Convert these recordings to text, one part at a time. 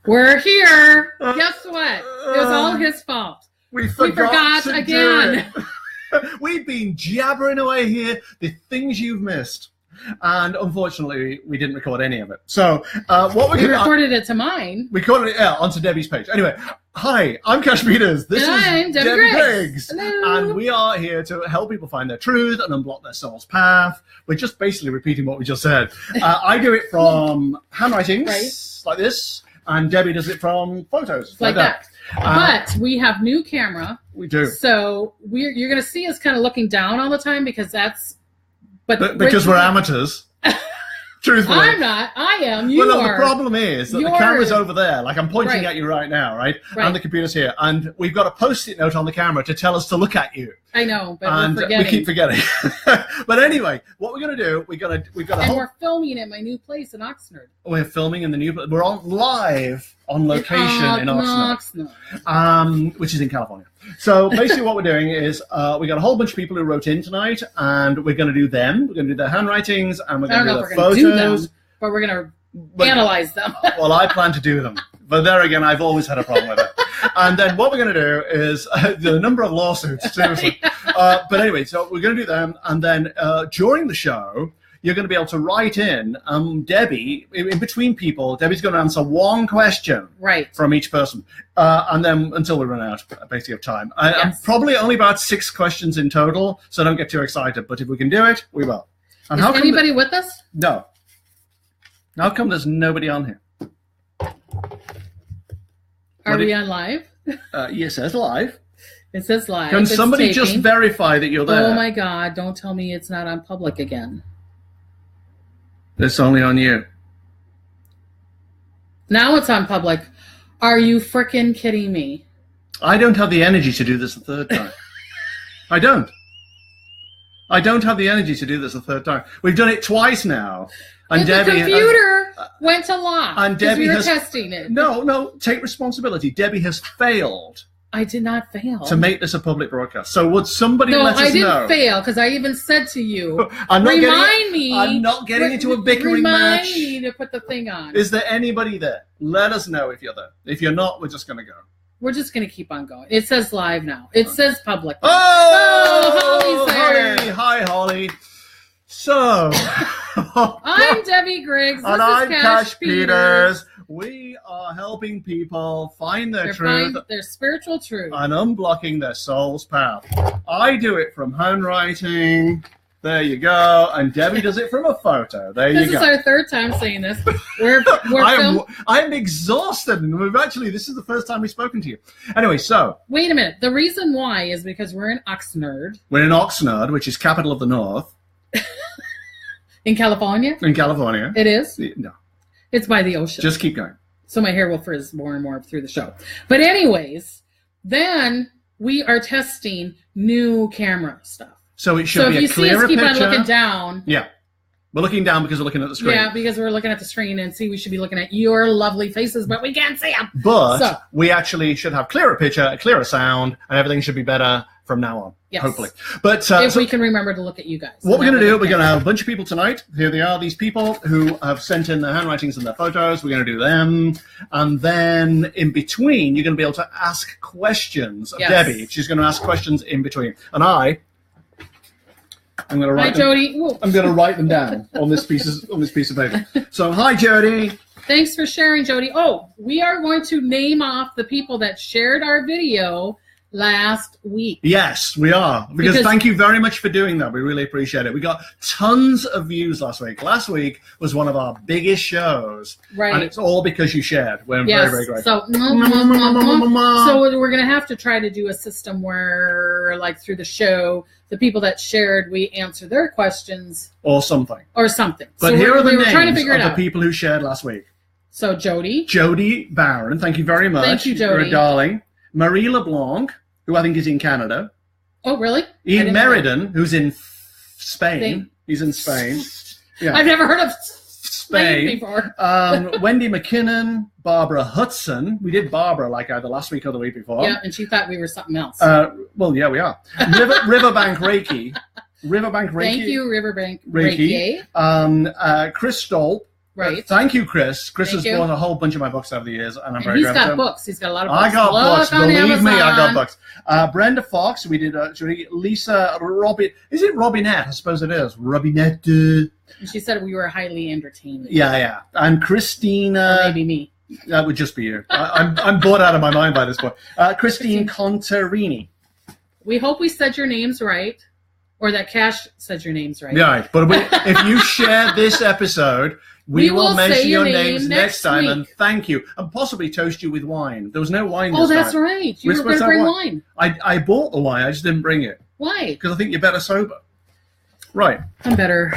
We're here. Guess what? It was all his fault. We forgot again. We've been jabbering away here, the things you've missed. And unfortunately, we didn't record any of it. So what we recorded it to mine. We recorded it onto Debbie's page. Anyway, hi, I'm Cash Peters. This is Debbie Griggs. Hello. And we are here to help people find their truth and unblock their soul's path. We're just basically repeating what we just said. I do it from handwritings like this, and Debbie does it from photos like that. But we have new camera. We do. So you're going to see us kind of looking down all the time because that's... But because we're amateurs. Truthfully. I'm not. I am. You well, are. The problem is that the camera's over there. Like I'm pointing at you right now, right? And the computer's here. And we've got a Post-it note on the camera to tell us to look at you. I know, but and we're forgetting. We keep forgetting. But anyway, what we're going to do, we've got and we're filming at my new place in Oxnard. We're filming in the new place. We're live on location in Oxnard, which is in California. So basically what we're doing is we got a whole bunch of people who wrote in tonight, and we're going to do them. We're going to do their handwritings, and we're going to do their photos. But we're going to analyze them. Well, I plan to do them. But there again, I've always had a problem with it. And then what we're going to do is the number of lawsuits, seriously. But anyway, so we're going to do them. And then during the show, you're going to be able to write in. Debbie, in between people, Debbie's going to answer one question from each person. And then until we run out, basically, of time. Yes. Probably only about 6 questions in total, so don't get too excited. But if we can do it, we will. And is anybody with us? No. How come there's nobody on here? Are we on live? It says live. It says live. Can somebody just verify that you're there? Oh my God, don't tell me it's not on public again. It's only on you. Now it's on public. Are you frickin' kidding me? I don't have the energy to do this a third time. I don't have the energy to do this a third time. We've done it twice now. And the computer went to lock because we were testing it. No, take responsibility. Debbie has failed. I did not fail. To make this a public broadcast. So would somebody let us know? No, I didn't fail because I even said to you, I'm not getting into a bickering match. Remind me to put the thing on. Is there anybody there? Let us know if you're there. If you're not, we're just going to go. We're just going to keep on going. It says live now. It says public. Oh, Holly's there. Holly. Hi, Holly. So, I'm Debbie Griggs. And I'm Cash Peters. We are helping people find their truth. Their spiritual truth. And unblocking their soul's path. I do it from handwriting. There you go. And Debbie does it from a photo. There you go. This is our third time saying this. I'm exhausted. And this is the first time we've spoken to you. Anyway, so. Wait a minute. The reason why is because we're in Oxnard. We're in Oxnard, which is capital of the North. In California? In California. It is? No. It's by the ocean. Just keep going. So my hair will frizz more and more through the show. But anyways, then we are testing new camera stuff. So it should be a clearer picture. So if you see us keep on looking down. Yeah. We're looking down because we're looking at the screen. Yeah, because we're looking at the screen and we should be looking at your lovely faces, but we can't see them. But we actually should have clearer picture, a clearer sound, and everything should be better from now on. Yes. Hopefully. But if we can remember to look at you guys. What we're going to do, we're going to have a bunch of people tonight. Here they are, these people who have sent in their handwritings and their photos. We're going to do them. And then in between, you're going to be able to ask questions of Debbie. She's going to ask questions in between. And I'm going to write I'm going to write them down on this piece of paper. So, hi, Jody. Thanks for sharing, Jody. Oh, we are going to name off the people that shared our video last week. Yes, we are. Because thank you very much for doing that. We really appreciate it. We got tons of views last week. Last week was one of our biggest shows. Right. And it's all because you shared. We're very, very grateful. So we're going to have to try to do a system where, like, through the show, the people that shared, we answer their questions. Or something. But so here are the names of the people who shared last week. So Jody. Jody Barron. Thank you very much. Thank you, Jody. You're a darling. Marie LeBlanc, who I think is in Canada. Oh, really? Ian Meriden, who's in Spain. He's in Spain. Yeah. I've never heard of Spain before. Wendy McKinnon, Barbara Hudson. We did Barbara like either last week or the week before. Yeah, and she thought we were something else. Well, yeah, we are. Riverbank Reiki. Thank you, Riverbank Reiki. Chris Stolp. Right. Thank you, Chris. Chris Thank has you. bought a whole bunch of my books over the years, and I'm And very he's grateful. got books. He's got a lot of books. I got books. on Believe Amazon. me, I got books. Brenda Fox. We did. Lisa Robin. Is it Robinette? I suppose it is. Robinette. And she said we were highly entertaining. Yeah. And Christina. Or maybe me. That would just be you. I'm bored out of my mind by this point. Christine Contarini. We hope we said your names right, or that Cash said your names right. Yeah, but if you share this episode, we will mention your names next time. week. And thank you. And possibly toast you with wine. There was no wine this Oh, that's time. right. You We're were going supposed to to bring have wine. I bought the wine. I just didn't bring it. Why? Because I think you're better sober. Right. I'm better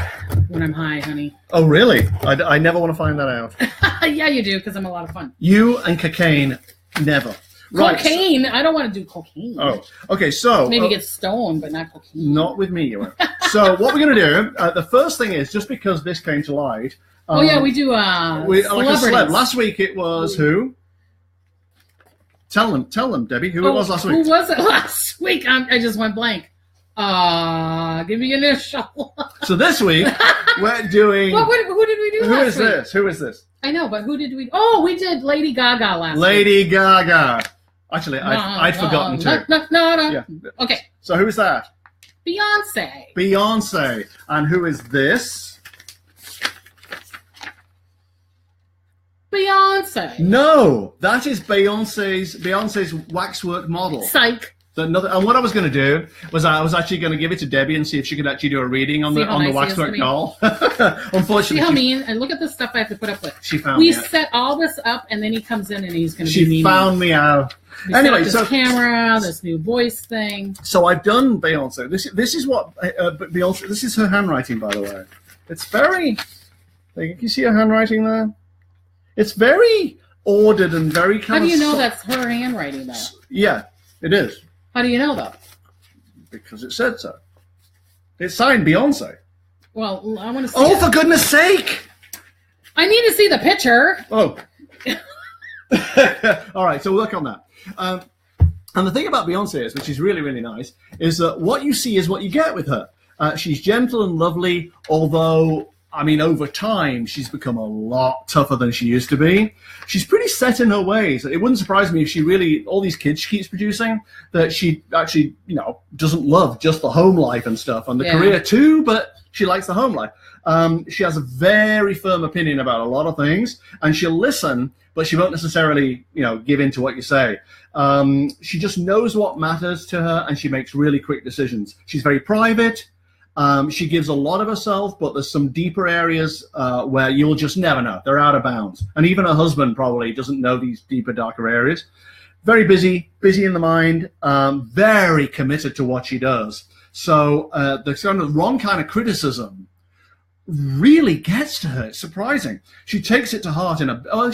when I'm high, honey. Oh, really? I never want to find that out. Yeah, you do, because I'm a lot of fun. You and cocaine, never. Right. Cocaine? I don't want to do cocaine. Oh, okay. So Maybe get stoned, but not cocaine. not with me, you won't. So what we're going to do? The first thing is just because this came to light. Oh yeah, we do. Like a celeb. Last week it was who? Tell them, Debbie. Who it was last week? Who was it last week? I just went blank. Give me an initial. So this week we're doing. Who did we do last week? Who is this? I know, but who did we? Oh, we did Lady Gaga last week. Lady Gaga. Actually, I'd forgotten too. No. Yeah. Okay. So who is that? Beyonce. Beyonce. And who is this? Beyonce. No, that is Beyonce's waxwork model. Psych. And what I was going to do was I was actually going to give it to Debbie and see if she could actually do a reading on the waxwork doll. Unfortunately, see how mean? And look at the stuff I have to put up with. She found me. We set all this up, and then he comes in and he's going to be mean. She found me out. We anyway, set up this camera, this new voice thing. So I've done Beyonce. This is what Beyonce. This is her handwriting, by the way. It's very. Can you see her handwriting there? It's very ordered and very kind of. How do you know that's her handwriting, though? Yeah, it is. How do you know, though? Because it said so. It's signed Beyonce. Well, I want to see. Oh, for goodness sake! I need to see the picture. Oh. All right, so we'll work on that. And the thing about Beyonce is, which is really, really nice, is that what you see is what you get with her. She's gentle and lovely, although, I mean, over time, she's become a lot tougher than she used to be. She's pretty set in her ways. It wouldn't surprise me if she really, all these kids she keeps producing, that she actually, doesn't love just the home life and stuff, and the career too, but she likes the home life. She has a very firm opinion about a lot of things, and she'll listen, but she won't necessarily, give in to what you say. She just knows what matters to her, and she makes really quick decisions. She's very private. She gives a lot of herself, but there's some deeper areas where you'll just never know. They're out of bounds. And even her husband probably doesn't know these deeper, darker areas. Very busy in the mind, very committed to what she does. So the kind of wrong kind of criticism really gets to her. It's surprising. She takes it to heart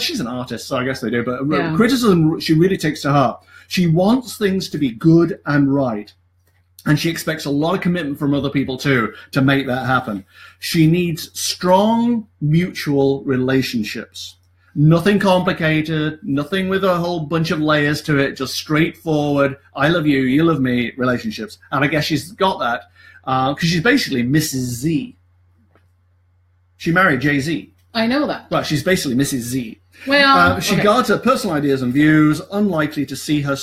she's an artist, so I guess they do, but criticism she really takes to heart. She wants things to be good and right. And she expects a lot of commitment from other people too to make that happen. She needs strong mutual relationships. Nothing complicated, nothing with a whole bunch of layers to it, just straightforward, I love you, you love me relationships. And I guess she's got that because she's basically Mrs. Z. She married Jay-Z. I know that. Well, she's basically Mrs. Z. Well, she guards her personal ideas and views, unlikely to see her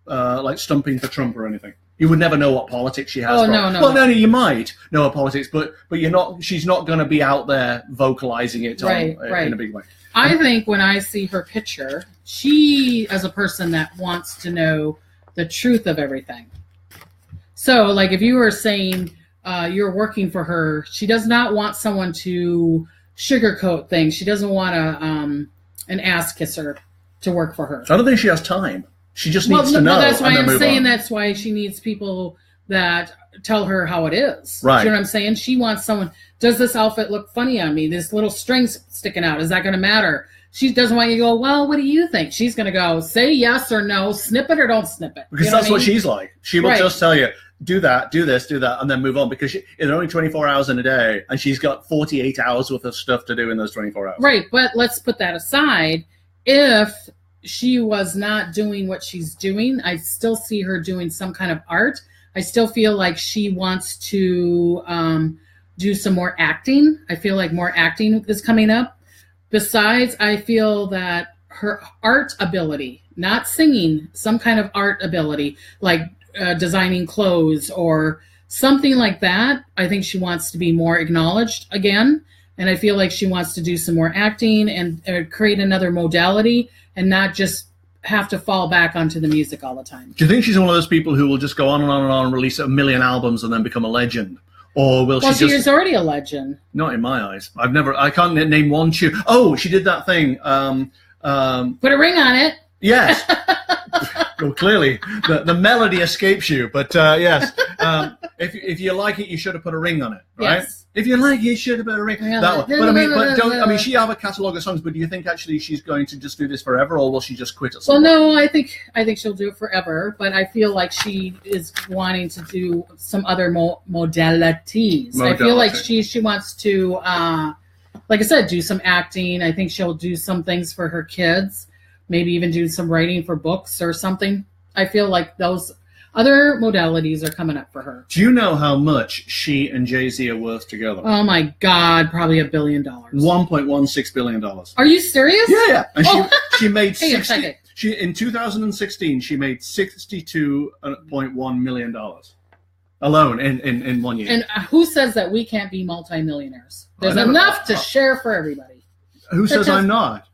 like stumping for Trump or anything. You would never know what politics she has. Oh, no. Well, no, you might know her politics, but you're not. She's not going to be out there vocalizing it in a big way. I think when I see her picture, she, as a person that wants to know the truth of everything. So, like, if you were saying you're working for her, she does not want someone to sugarcoat things. She doesn't want an ass kisser to work for her. I don't think she has time. She just needs to know. Well, that's why I'm saying on. That's why she needs people that tell her how it is. Right. Do you know what I'm saying? She wants someone, does this outfit look funny on me? This little string's sticking out. Is that going to matter? She doesn't want you to go, well, what do you think? She's going to go, say yes or no, snip it or don't snip it. Because that's what she's like. She will just tell you, do that, do this, do that, and then move on. Because it's only 24 hours in a day, and she's got 48 hours worth of stuff to do in those 24 hours. Right, but let's put that aside. If she was not doing what she's doing, I still see her doing some kind of art. I still feel like she wants to do some more acting. I feel like more acting is coming up. Besides, I feel that her art ability, not singing, some kind of art ability, like designing clothes or something like that. I think she wants to be more acknowledged again. And I feel like she wants to do some more acting and create another modality and not just have to fall back onto the music all the time. Do you think she's one of those people who will just go on and on and on and release 1 million albums and then become a legend? Or will well, she just... is already a legend. Not in my eyes. I can't name one tune. Oh, she did that thing. Put a ring on it. Yes. Well, clearly, the melody escapes you. But yes, if you like it, you should have put a ring on it, right? Yes. If you like it, you should have put a ring. Yeah. That one. But I mean, she have a catalogue of songs. But do you think actually she's going to just do this forever, or will she just quit at some point? Well, no, I think she'll do it forever. But I feel like she is wanting to do some other modalities. I feel like she wants to, like I said, do some acting. I think she'll do some things for her kids. Maybe even do some writing for books or something. I feel like those other modalities are coming up for her. Do you know how much she and Jay-Z are worth together? Oh my God, probably $1 billion. $1.16 billion. Are you serious? Yeah. And she made in 2016 she made $62.1 million alone in 1 year. And who says that we can't be multimillionaires? There's enough to share for everybody. Who says I'm not?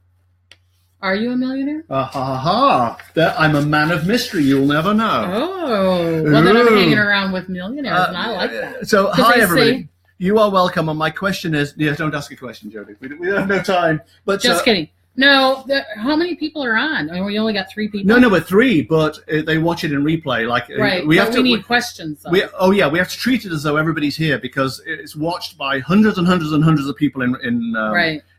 Are you a millionaire? I'm a man of mystery. You'll never know. Oh, well, then I'm hanging around with millionaires, and I like that. So, hi, everybody. You are welcome. And my question is, don't ask a question, Jody. We don't have no time. But just kidding. No, how many people are on? I mean, we only got 3 people. No, but 3. But they watch it in replay. Like right. We need questions. Though. We have to treat it as though everybody's here because it's watched by hundreds and hundreds and hundreds of people in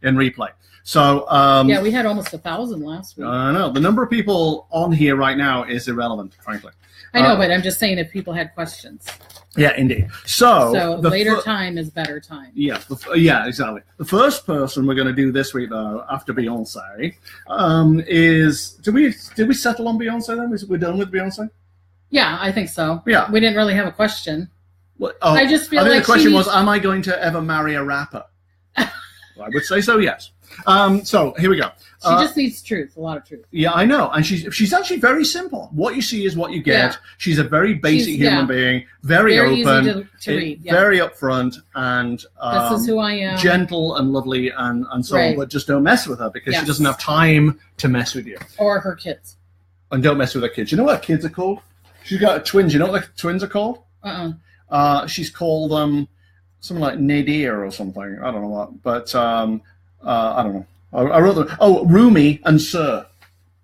replay. So yeah, we had almost 1,000 last week. I know the number of people on here right now is irrelevant, frankly. I know, but I'm just saying if people had questions. Yeah, indeed. So later time is better time. Yeah, exactly. The first person we're going to do this week, though, after Beyonce, is did we settle on Beyonce then? We're done with Beyonce? Yeah, I think so. Yeah, we didn't really have a question. Well, I just feel I think like the question was, am I going to ever marry a rapper? I would say so, yes. So here we go. She just needs truth, a lot of truth. Yeah, I know. And she's actually very simple. What you see is what you get. Yeah. She's a very basic human being, very open, easy to read. Yeah. Very upfront, and this is who I am. Gentle and lovely and so on. But just don't mess with her because she doesn't have time to mess with you. Or her kids. And don't mess with her kids. You know what kids are called? She's got twins. You know what the twins are called? She's called something like Nadir or something. I don't know what. But I don't know. I wrote them. Oh, Rumi and Sir.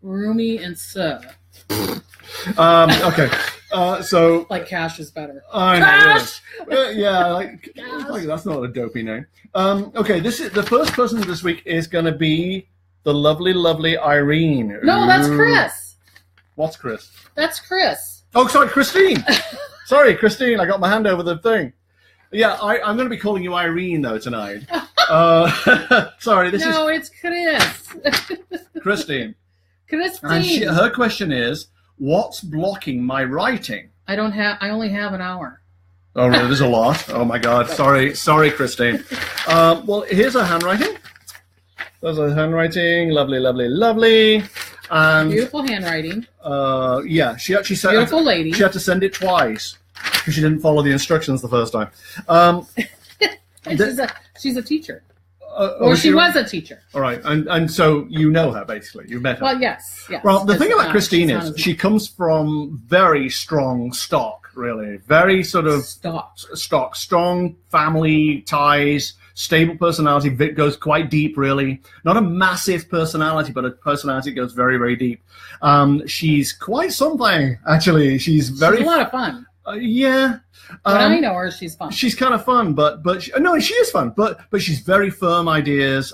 Rumi and Sir. Okay. So like Cash is better. I know. Cash! Yeah, like that's not a dopey name. Okay, this is the first person this week is going to be the lovely, lovely Irene. No, that's Chris. What's Chris? That's Chris. Oh, sorry, Christine. Sorry, Christine. I got my hand over the thing. Yeah, I'm going to be calling you Irene, though, tonight. Sorry, it's Chris. Christine. Christine. And her question is, what's blocking my writing? I only have an hour. Oh, really? There's a lot. Oh, my God. Sorry, Christine. Well, here's her handwriting. There's her handwriting. Lovely, lovely, lovely. And beautiful handwriting. Yeah, she actually said... Beautiful lady. She had to send it twice. Because she didn't follow the instructions the first time. She's a teacher. Or she was a teacher. All right. And so you know her, basically. You've met her. Well, yes. Well, the thing about Christine is she comes from very strong stock, really. Very sort of... Stock. Strong family ties, stable personality. Vic goes quite deep, really. Not a massive personality, but a personality that goes very, very deep. She's quite something, actually. She's a lot of fun. Yeah. But I know her. She's fun. She's kind of fun, but she is fun. But she's very firm ideas.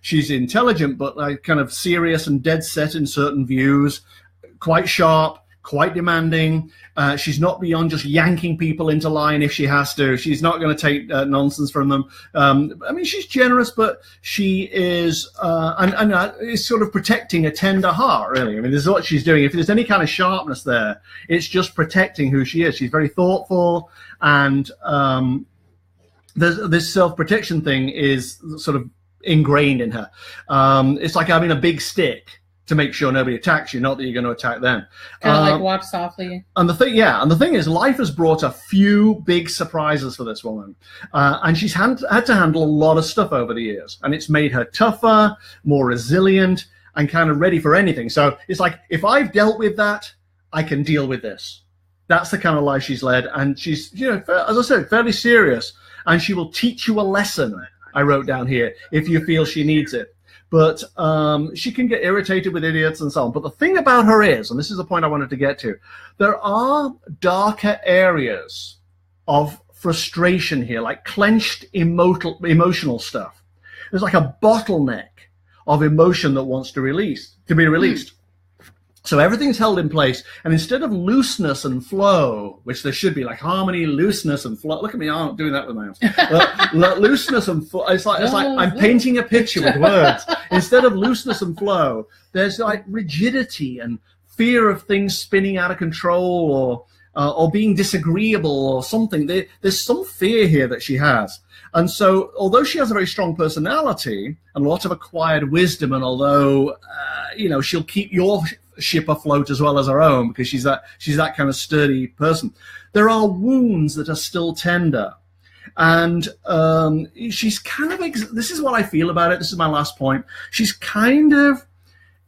She's intelligent, but like kind of serious and dead set in certain views. Quite sharp, quite demanding. She's not beyond just yanking people into line if she has to. She's not going to take nonsense from them. I mean, she's generous, but she is is sort of protecting a tender heart, really. I mean, this is what she's doing. If there's any kind of sharpness there, it's just protecting who she is. She's very thoughtful and this self-protection thing is sort of ingrained in her. It's like having a big stick to make sure nobody attacks you, not that you're going to attack them. Kind of like walk softly. And the thing is, life has brought a few big surprises for this woman, and she's had to handle a lot of stuff over the years, and it's made her tougher, more resilient, and kind of ready for anything. So it's like, if I've dealt with that, I can deal with this. That's the kind of life she's led, and she's, as I said, fairly serious, and she will teach you a lesson, I wrote down here, if you feel she needs it. But she can get irritated with idiots and so on. But the thing about her is, and this is the point I wanted to get to, there are darker areas of frustration here, like clenched emotional stuff. There's like a bottleneck of emotion that wants to be released. So everything's held in place, and instead of looseness and flow, which there should be, like harmony, looseness and flow. Look at me, I'm doing that with my hands. Looseness and flow. It's like I'm painting a picture with words. Instead of looseness and flow, there's like rigidity and fear of things spinning out of control or being disagreeable or something. There's some fear here that she has. And so, although she has a very strong personality and a lot of acquired wisdom, and although she'll keep your ship afloat as well as her own, because she's that kind of sturdy person, there are wounds that are still tender, and she's kind of this is what I feel about it. This is my last point. She's kind of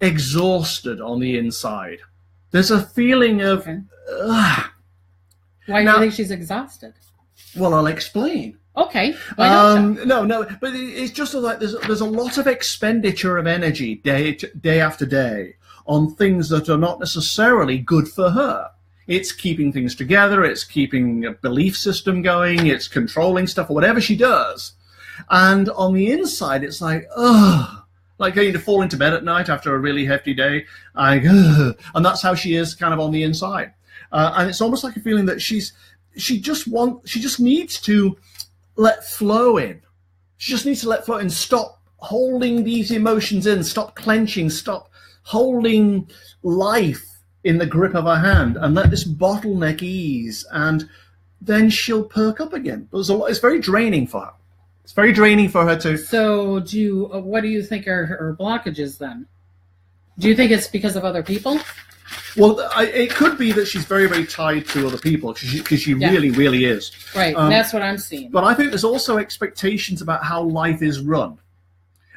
exhausted on the inside. There's a feeling of why do you think she's exhausted? Well, I'll explain. Okay. No, but it's just like there's a lot of expenditure of energy day after day on things that are not necessarily good for her. It's keeping things together, it's keeping a belief system going, it's controlling stuff or whatever she does. And on the inside, it's like, like going to fall into bed at night after a really hefty day, and that's how she is kind of on the inside. And it's almost like a feeling that she just needs to let flow in. She just needs to let flow in, stop holding these emotions in, stop clenching, stop holding life in the grip of her hand, and let this bottleneck ease, and then she'll perk up again. It's very draining for her. It's very draining for her to... So what do you think are her blockages then? Do you think it's because of other people? Well, it could be that she's very, very tied to other people, because she really, really is. Right, that's what I'm seeing. But I think there's also expectations about how life is run.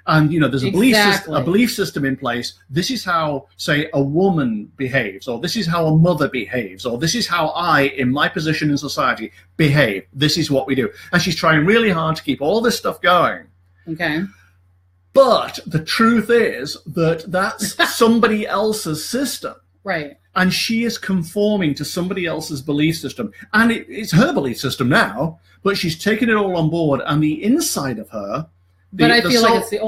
And, there's a belief system in place. This is how, say, a woman behaves, or this is how a mother behaves, or this is how I, in my position in society, behave. This is what we do. And she's trying really hard to keep all this stuff going. Okay. But the truth is that that's somebody else's system. Right. And she is conforming to somebody else's belief system. And it's her belief system now, but she's taken it all on board. And the inside of her... But I feel like it's the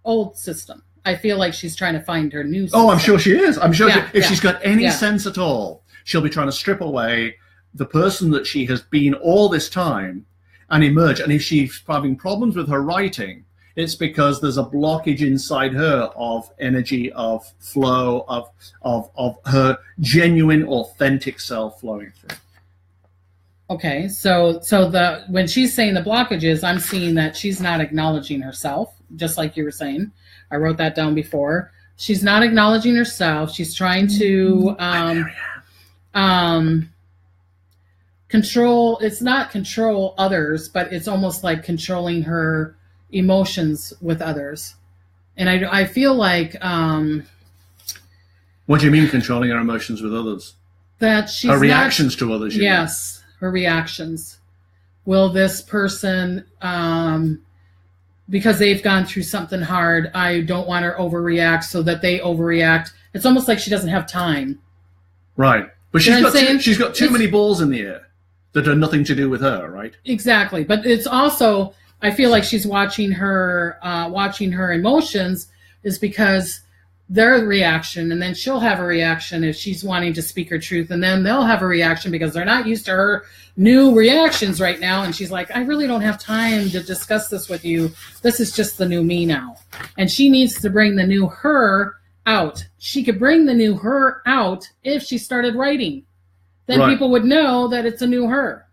old system. I feel like she's trying to find her new system. Oh, I'm sure she is. I'm sure if she's got any sense at all, she'll be trying to strip away the person that she has been all this time and emerge. And if she's having problems with her writing, it's because there's a blockage inside her of energy, of flow, of her genuine, authentic self flowing through. Okay, so when she's saying the blockages, I'm seeing that she's not acknowledging herself, just like you were saying. I wrote that down before. She's not acknowledging herself. She's trying to control. It's not control others, but it's almost like controlling her emotions with others. And I feel like... what do you mean controlling her emotions with others? That she's her reactions to others, you mean? Her reactions. Will this person, because they've gone through something hard, I don't want her to overreact so that they overreact. It's almost like she doesn't have time. Right. But she's got too many balls in the air that are nothing to do with her, right? Exactly. But it's also, I feel like she's watching her emotions is because their reaction, and then she'll have a reaction if she's wanting to speak her truth, and then they'll have a reaction because they're not used to her new reactions right now, and she's like, I really don't have time to discuss this with you. This is just the new me now. And she needs to bring the new her out. She could bring the new her out if she started writing. Then people would know that it's a new her.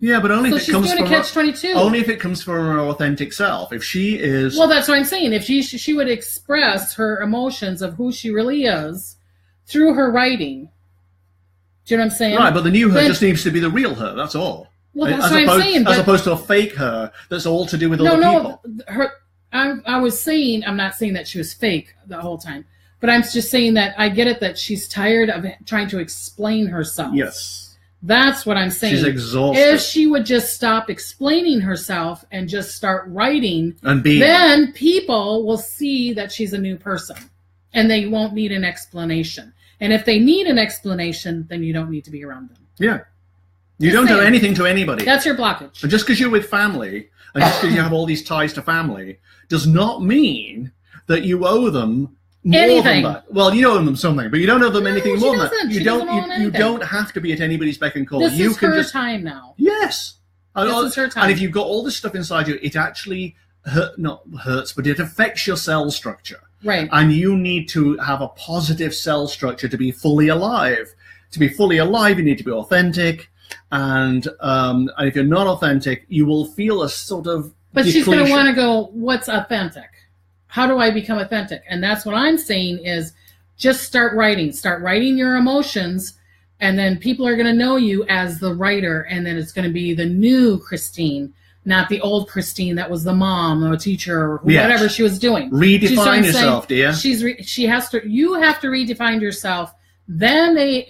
Yeah, but only So if it she's comes doing from a catch-22. only if it comes from her authentic self. If she is Well, that's what I'm saying. If she would express her emotions of who she really is through her writing. Do you know what I'm saying? right, but the new her just needs to be the real her. That's all. Well, that's what I'm saying. As opposed to a fake her that's all to do with other people. I was saying, I'm not saying that she was fake the whole time, but I'm just saying that I get it that she's tired of trying to explain herself. Yes. That's what I'm saying. She's exhausted. If she would just stop explaining herself and just start writing, And being. then people will see that she's a new person and they won't need an explanation. And if they need an explanation, then you don't need to be around them. Yeah. You don't do anything to anybody. That's your blockage. And just because you're with family, and just because you have all these ties to family, does not mean that you owe them more anything. than that. Well, you owe them something, but you don't owe them anything more than that. You don't have to be at anybody's beck and call. This You is can her just time now. Yes. This is her time. And if you've got all this stuff inside you, it actually not hurts, but it affects your cell structure. Right. And you need to have a positive cell structure to be fully alive. To be fully alive, you need to be authentic. And if you're not authentic, you will feel a sort of But she's going to depletion. want to go, what's authentic? How do I become authentic? And that's what I'm saying is just start writing. Start writing your emotions, and then people are going to know you as the writer, and then it's going to be the new Christine, not the old Christine that was the mom or teacher or whatever she was doing. Redefine yourself, dear. You have to redefine yourself. Then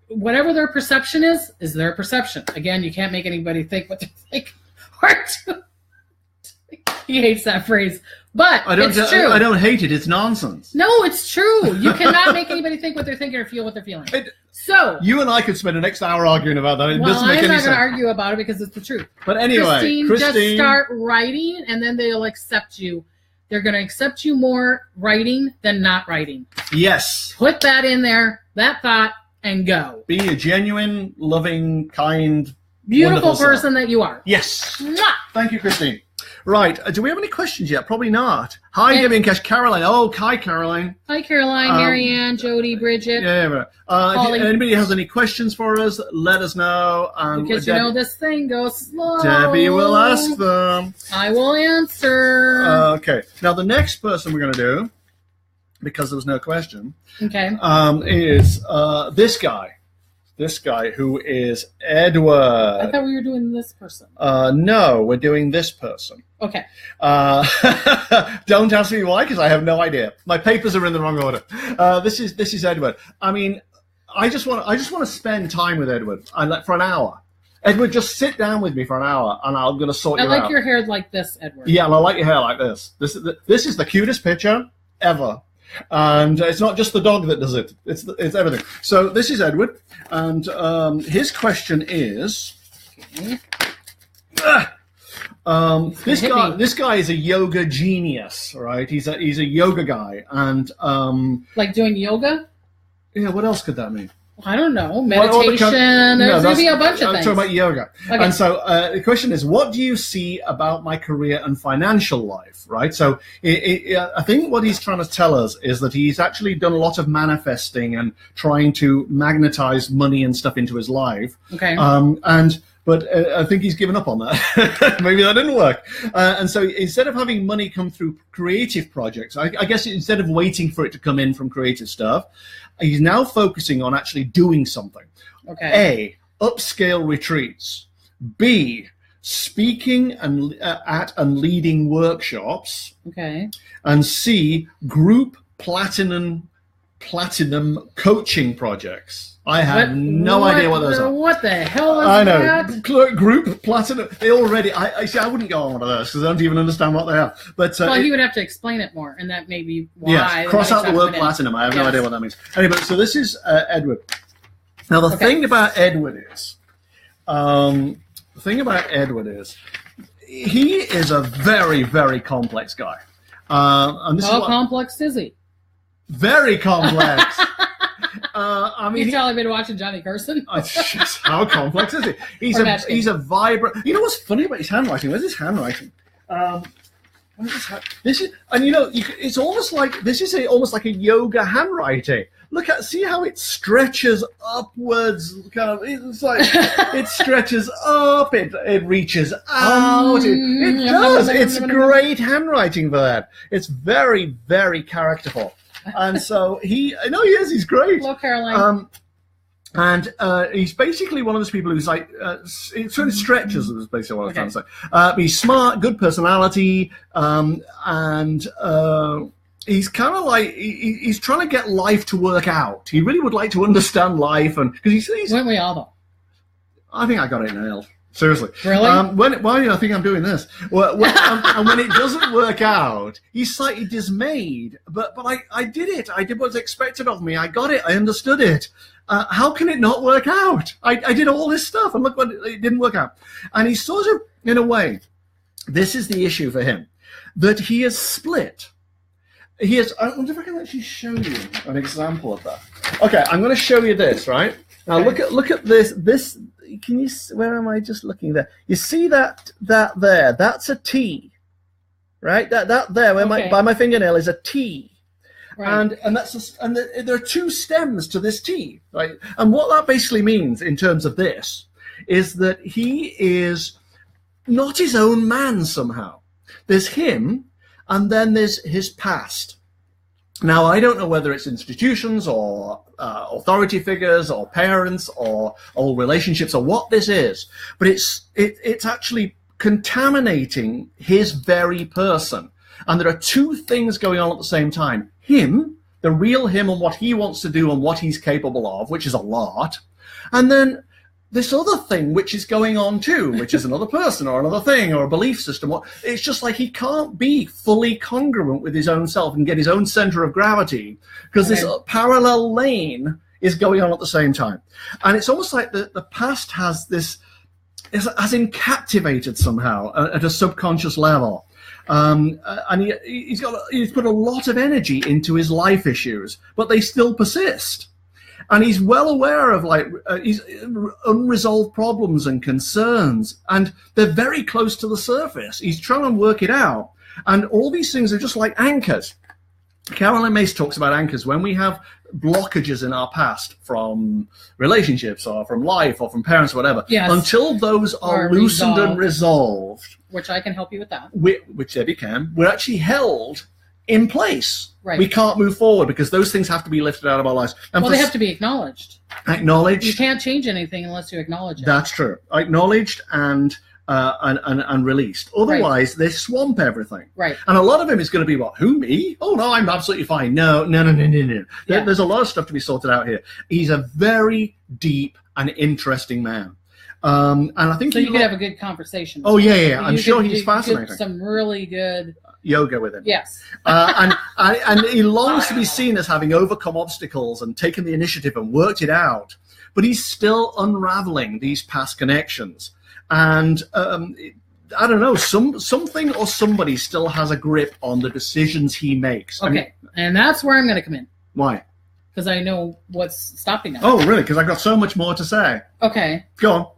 whatever their perception is their perception. Again, you can't make anybody think what they think or do. He hates that phrase. But it's true. I don't hate it. It's nonsense. No, it's true. You cannot make anybody think what they're thinking or feel what they're feeling. So you and I could spend the next hour arguing about that. It doesn't make any sense. I'm not going to argue about it because it's the truth. But anyway, Christine, just start writing, and then they'll accept you. They're going to accept you more writing than not writing. Yes. Put that in there, that thought, and go. Be a genuine, loving, kind, beautiful person that you are. Yes. Mwah! Thank you, Christine. Right. Do we have any questions yet? Probably not. Hi, Debbie and Cash. Caroline. Oh, hi, Caroline. Hi, Caroline, Marianne, Jody, Bridget. Yeah. If anybody has any questions for us, let us know. Because this thing goes slow. Debbie will ask them. I will answer. Okay. Now, the next person we're going to do, because there was no question, is this guy. This guy who is Edward. I thought we were doing this person. No, we're doing this person. Okay. Don't ask me why, because I have no idea. My papers are in the wrong order. This is Edward. I mean, I just want to spend time with Edward for an hour. Edward, just sit down with me for an hour, and I'm going to sort you out. I like your hair like this, Edward. Yeah, and I like your hair like this. This is the cutest picture ever. And it's not just the dog that does it; it's everything. So this is Edward, and his question is: this guy is a yoga genius, right? He's a yoga guy, and like doing yoga. Yeah, what else could that mean? I don't know. Meditation. There's going to be a bunch of things. I'm talking about yoga. Okay. And so the question is, what do you see about my career and financial life, right? So I think what he's trying to tell us is that he's actually done a lot of manifesting and trying to magnetize money and stuff into his life. Okay. But I think he's given up on that. Maybe that didn't work. And so instead of having money come through creative projects, I guess instead of waiting for it to come in from creative stuff, he's now focusing on actually doing something. Okay. A, upscale retreats. B, speaking at and leading workshops. Okay. And C, group platinum coaching projects. I have no idea what those are. What the hell is that? I know. That? Group platinum. They already. I wouldn't go on one of those because I don't even understand what they are. But well, he would have to explain it more, and that may be why. Yes. Cross out the word platinum. I have no idea what that means. Anyway, so this is Edward. Now the thing about Edward is, he is a very, very complex guy. And this How complex is he? Very complex. He's telling me to watch Johnny Carson. How complex is he? He's a vibrant. You know what's funny about his handwriting? Where's his handwriting? This is, and you know, it's almost like this is almost like a yoga handwriting. See how it stretches upwards, kind of. It's like it stretches up, it reaches out. It does. It's great handwriting for that. It's very, very characterful. And so he's great. Hello, Caroline. And he's basically one of those people who's like, it sort of stretches, is basically what I'm trying to say. He's smart, good personality, and he's kind of like, he's trying to get life to work out. He really would like to understand life, and because he's Weren't we all, though? I think I got it nailed. Seriously. Really? Why do I think I'm doing this? And when it doesn't work out, he's slightly dismayed. But I did it. I did what was expected of me. I got it. I understood it. How can it not work out? I did all this stuff, and look what it didn't work out. And he's sort of, in a way, this is the issue for him, that he has split. I wonder if I can actually show you an example of that. Okay, I'm going to show you this, right? Now look at this. This, can you? Where am I? Just looking there. You see that there? That's a T, right? That there, where by my fingernail is a T. Right. And there are two stems to this T, right? And what that basically means in terms of this is that he is not his own man somehow. There's him, and then there's his past. Now, I don't know whether it's institutions or authority figures or parents or relationships or what this is, but it's actually contaminating his very person. And there are two things going on at the same time. Him, the real him, and what he wants to do and what he's capable of, which is a lot. And then this other thing which is going on too, which is another person or another thing or a belief system. It's just like he can't be fully congruent with his own self and get his own center of gravity because this parallel lane is going on at the same time. And it's almost like the past has him captivated somehow at a subconscious level. And he's put a lot of energy into his life issues, but they still persist. And he's well aware of his unresolved problems and concerns, and they're very close to the surface. He's trying to work it out, and all these things are just like anchors. Caroline Mace talks about anchors. When we have blockages in our past from relationships or from life or from parents or whatever, until those are loosened and resolved, which I can help you with that, which Debbie can, we're actually held in place. Right. We can't move forward because those things have to be lifted out of our lives. And they have to be acknowledged. Acknowledged. You can't change anything unless you acknowledge it. That's true. Acknowledged and released. Otherwise, they swamp everything. Right. And a lot of him is going to be what? Who, me? Oh, no, I'm absolutely fine. No. Yeah. There's a lot of stuff to be sorted out here. He's a very deep and interesting man. And I think so. You could have a good conversation. Oh, yeah. I'm sure he's fascinating. Some really good yoga with him. Yes. And he longs to be seen as having overcome obstacles and taken the initiative and worked it out. But he's still unraveling these past connections. And I don't know, something or somebody still has a grip on the decisions he makes. Okay. And that's where I'm going to come in. Why? Because I know what's stopping us. Oh, really? Because I've got so much more to say. Okay. Go on.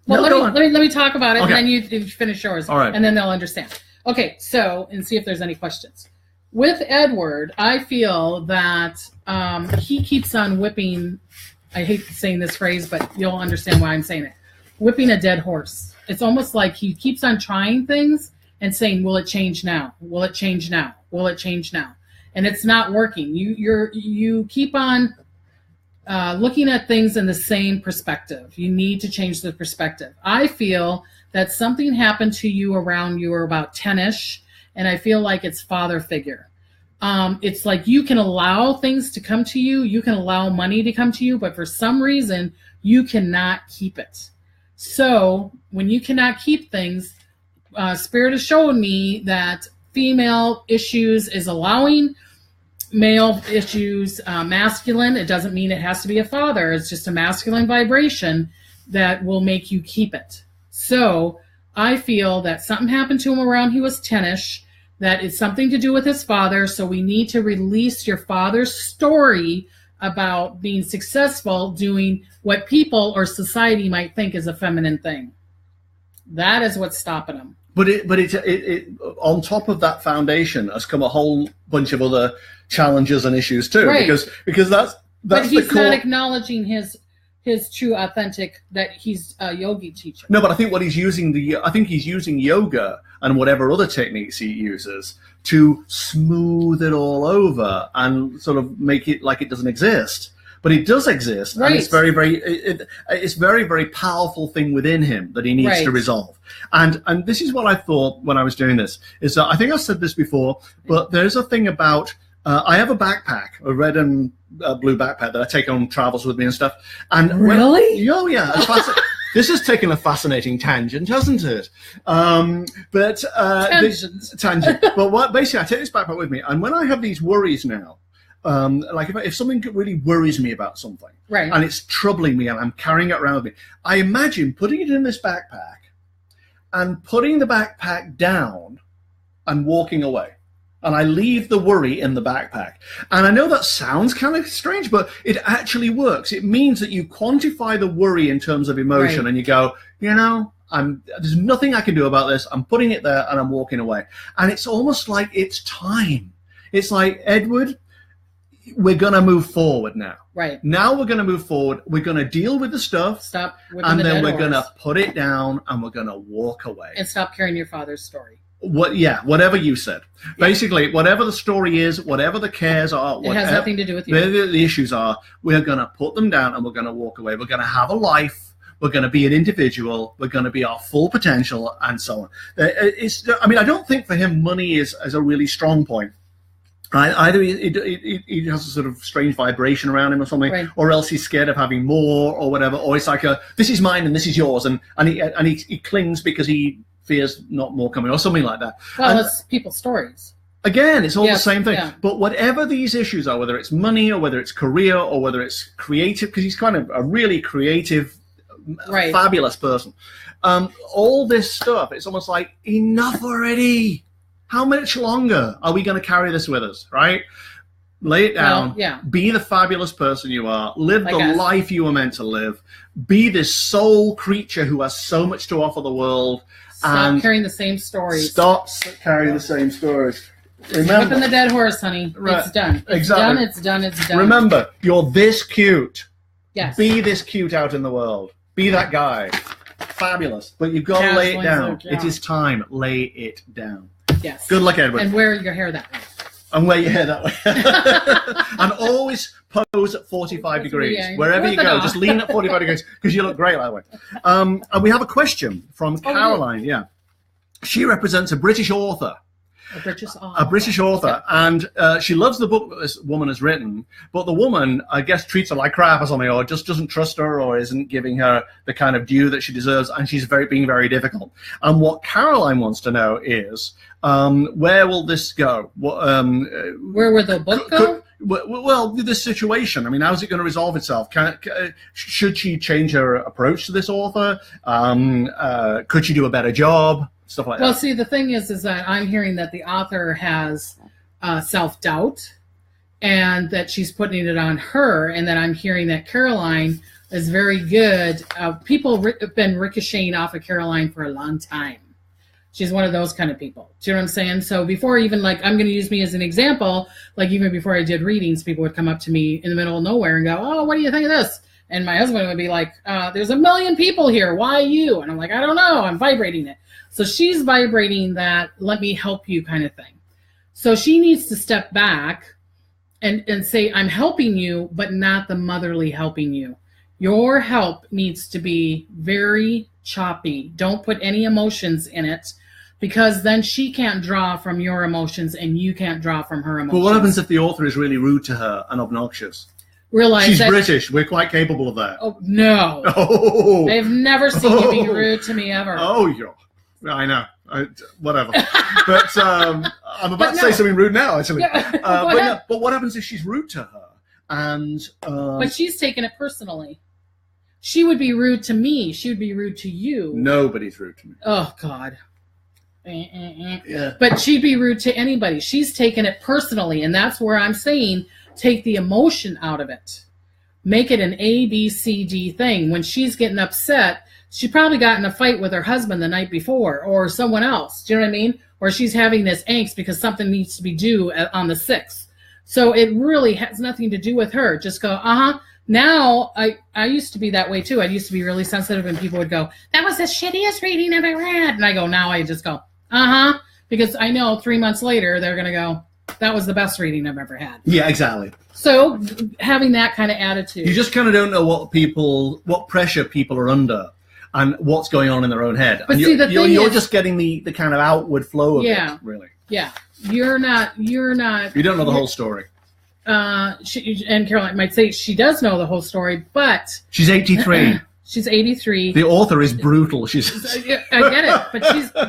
Well, let me talk about it, okay. And then you finish yours. All right. And then they'll understand. Okay, so, and see if there's any questions. With Edward, I feel that he keeps on whipping, I hate saying this phrase, but you'll understand why I'm saying it, whipping a dead horse. It's almost like he keeps on trying things and saying, will it change now? Will it change now? Will it change now? And it's not working. You keep on looking at things in the same perspective. You need to change the perspective. I feel that something happened to you around you were about 10-ish, and I feel like it's father figure. It's like you can allow things to come to you, you can allow money to come to you, but for some reason, you cannot keep it. So when you cannot keep things, Spirit is showing me that female issues is allowing male issues, masculine. It doesn't mean it has to be a father. It's just a masculine vibration that will make you keep it. So I feel that something happened to him around he was 10-ish, that it's something to do with his father. So we need to release your father's story about being successful doing what people or society might think is a feminine thing. That is what's stopping him. But it on top of that foundation has come a whole bunch of other challenges and issues too, right. because that's but he's the core. not acknowledging his true authentic, that he's a yogi teacher. No, but I think he's using yoga and whatever other techniques he uses to smooth it all over and sort of make it like it doesn't exist. But it does exist, right. And it's it's very, very powerful thing within him that he needs right. to resolve. And this is what I thought when I was doing this, is that I think I've said this before, but there's a thing about, I have a backpack, a red and blue backpack that I take on travels with me and stuff. And really? Oh yeah. This has taken a fascinating tangent, hasn't it? Tangent. But basically I take this backpack with me, and when I have these worries now, like if something really worries me about something, right. and it's troubling me and I'm carrying it around with me, I imagine putting it in this backpack and putting the backpack down and walking away. And I leave the worry in the backpack. And I know that sounds kind of strange, but it actually works. It means that you quantify the worry in terms of emotion, right. And you go, there's nothing I can do about this. I'm putting it there and I'm walking away. And it's almost like it's time. It's like, Edward, we're going to move forward now. Right. Now we're going to move forward. We're going to deal with the stuff. Stop. And then we're going to put it down and we're going to walk away. And stop carrying your father's story. Whatever you said. Yeah. Basically, whatever the story is, whatever the cares are, it has nothing to do with you. The issues are, we're going to put them down and we're going to walk away. We're going to have a life. We're going to be an individual. We're going to be our full potential, and so on. I don't think for him money is a really strong point. Right? Either he has a sort of strange vibration around him or something, right. Or else he's scared of having more or whatever, or it's like this is mine and this is yours, and he clings because he fears not more coming or something like that. Well, it's people's stories. Again, it's all the same thing. Yeah. But whatever these issues are, whether it's money or whether it's career or whether it's creative, because he's kind of a really creative, right. Fabulous person. All this stuff, it's almost like, enough already. How much longer are we going to carry this with us, right? Lay it down. Well, yeah. Be the fabulous person you are. Live the life you were meant to live. Be this soul creature who has so much to offer the world. Stop carrying the same stories. Stop carrying the same stories. Remember, whipping the dead horse, honey. Right. It's done. Exactly. It's done. Remember, you're this cute. Yes. Be this cute out in the world. Be that guy. Fabulous. But you've got to lay it down. It is time. Lay it down. Yes. Good luck, Edward. And wear your hair that way. And wear your hair that way. And always pose at 45 degrees. Wherever you go, just lean at 45 degrees because you look great that way. And we have a question from Caroline. Yeah. She represents a British author. A British author. And she loves the book that this woman has written, but the woman, I guess, treats her like crap or something, or just doesn't trust her, or isn't giving her the kind of due that she deserves, and she's being very difficult. And what Caroline wants to know is, where will this go? Where will the book go? Well, this situation. I mean, how's it going to resolve itself? Should she change her approach to this author? Could she do a better job? Stuff like that. Well, see, the thing is that I'm hearing that the author has self-doubt, and that she's putting it on her, and that I'm hearing that Caroline is very good. People have been ricocheting off of Caroline for a long time. She's one of those kind of people. Do you know what I'm saying? So before even, like, I'm going to use me as an example, like even before I did readings, people would come up to me in the middle of nowhere and go, oh, what do you think of this? And my husband would be like, there's 1 million people here. Why you? And I'm like, I don't know. I'm vibrating it. So she's vibrating that let me help you kind of thing. So she needs to step back and say, I'm helping you, but not the motherly helping you. Your help needs to be very choppy. Don't put any emotions in it, because then she can't draw from your emotions and you can't draw from her emotions. But what happens if the author is really rude to her and obnoxious? Realize she's British. We're quite capable of that. Oh, no. Oh. I've never seen you be rude to me ever. Oh, yeah. I know. Whatever. But I'm about to say something rude now, actually. Yeah. But what happens if she's rude to her? But she's taking it personally. She would be rude to me. She would be rude to you. Nobody's rude to me. Oh, God. Yeah. But she'd be rude to anybody. She's taking it personally, and that's where I'm saying take the emotion out of it. Make it an A, B, C, D thing. When she's getting upset, she probably got in a fight with her husband the night before or someone else. Do you know what I mean? Or she's having this angst because something needs to be due on the 6th. So it really has nothing to do with her. Just go, Now, I used to be that way too. I used to be really sensitive and people would go, that was the shittiest reading I've ever had. And I go, now I just go, because I know 3 months later, they're going to go, that was the best reading I've ever had. Yeah, exactly. So having that kind of attitude. You just kind of don't know what pressure people are under and what's going on in their own head. But and see, you're just getting the kind of outward flow of it, really. Yeah. You're not. You don't know the whole story. And Caroline might say she does know the whole story, but she's 83. She's 83. The author is brutal. I get it, but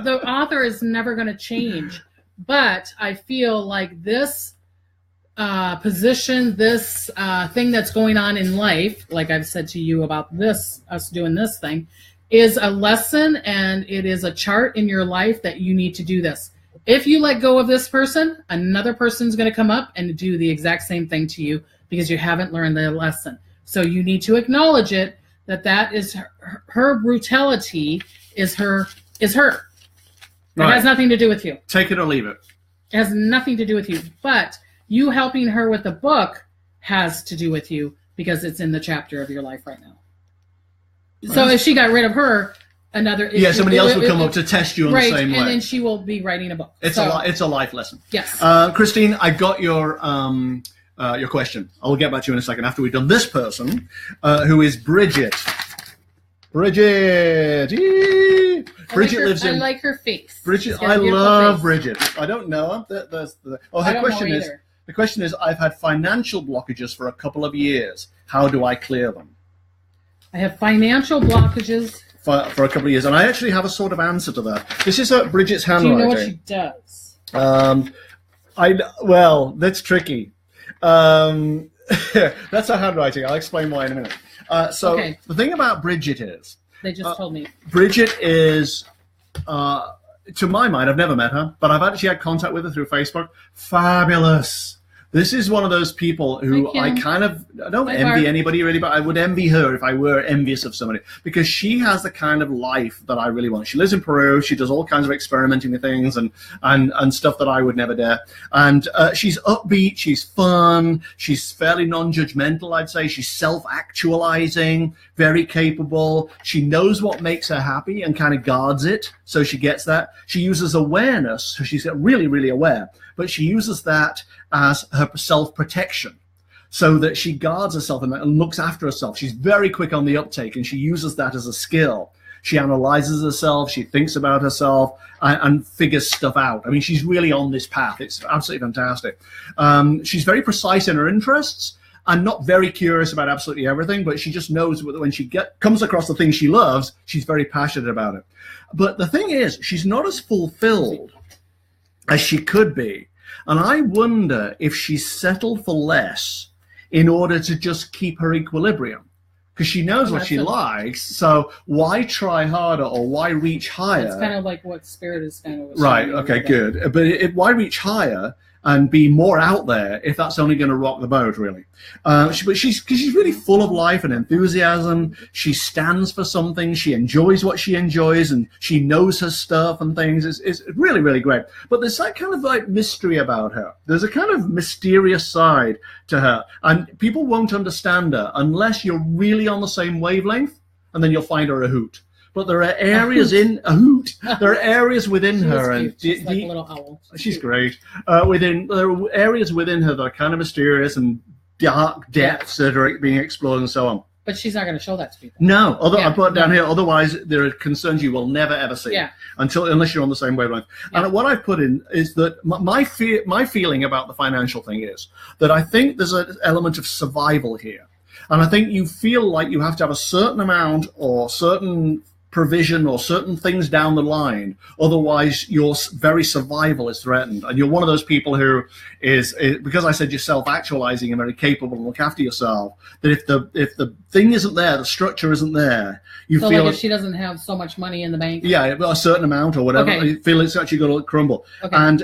the author is never going to change. But I feel like this position, this thing that's going on in life, like I've said to you about us doing this thing, is a lesson and it is a chart in your life that you need to do this. If you let go of this person, another person's going to come up and do the exact same thing to you because you haven't learned the lesson. So you need to acknowledge it, that is her brutality is her. It has nothing to do with you. Take it or leave it. It has nothing to do with you. But you helping her with the book has to do with you because it's in the chapter of your life right now. Right. So if she got rid of her, somebody else will come up to test you in the same way. And then she will be writing a book. It's a life lesson. Yes. Christine, I got your question. I'll get back to you in a second after we've done this person, who is Bridget. Bridget lives in. I like her face. Bridget, I love Bridget. I don't know her. The question is, I've had financial blockages for a couple of years. How do I clear them? I have financial blockages for a couple of years, and I actually have a sort of answer to that. This is Bridget's handwriting. Do you know what she does? Well, that's tricky. That's her handwriting. I'll explain why in a minute. The thing about Bridget is... They just told me. Bridget is, to my mind, I've never met her, but I've actually had contact with her through Facebook. Fabulous. This is one of those people who I don't envy anybody really, but I would envy her if I were envious of somebody because she has the kind of life that I really want. She lives in Peru. She does all kinds of experimenting with things and stuff that I would never dare. And she's upbeat. She's fun. She's fairly non-judgmental, I'd say. She's self-actualizing, very capable. She knows what makes her happy and kind of guards it. So she gets that. She uses awareness. So she's really, really aware. But she uses that as her self-protection so that she guards herself and looks after herself. She's very quick on the uptake, and she uses that as a skill. She analyzes herself, she thinks about herself, and figures stuff out. I mean, she's really on this path. It's absolutely fantastic. She's very precise in her interests and not very curious about absolutely everything, but she just knows that when she comes across the thing she loves, she's very passionate about it. But the thing is, she's not as fulfilled as she could be. And I wonder if she's settled for less in order to just keep her equilibrium. Because she knows what she likes, so why try harder or why reach higher? It's kind of like what Spirit is kind of... Right, okay, good. But why reach higher and be more out there if that's only going to rock the boat, really? But she's really full of life and enthusiasm. She stands for something. She enjoys what she enjoys, and she knows her stuff and things. It's really, really great. But there's that kind of like mystery about her. There's a kind of mysterious side to her, and people won't understand her unless you're really on the same wavelength, and then you'll find her a hoot. But there are areas there are areas within her, and she's like a little owl. She's great. There are areas within her that are kind of mysterious and dark depths that are being explored and so on. But she's not going to show that to people. No, I put it down here. Otherwise, there are concerns you will never ever see unless you're on the same wavelength. Yeah. And what I've put in is that my feeling about the financial thing is that I think there's an element of survival here, and I think you feel like you have to have a certain amount or certain provision or certain things down the line, otherwise your very survival is threatened. And you're one of those people who is because I said you're self-actualizing and very capable and look after yourself, that if the thing isn't there, the structure isn't there, you feel like if she doesn't have so much money in the bank, a certain amount or whatever, you feel it's actually going to crumble. And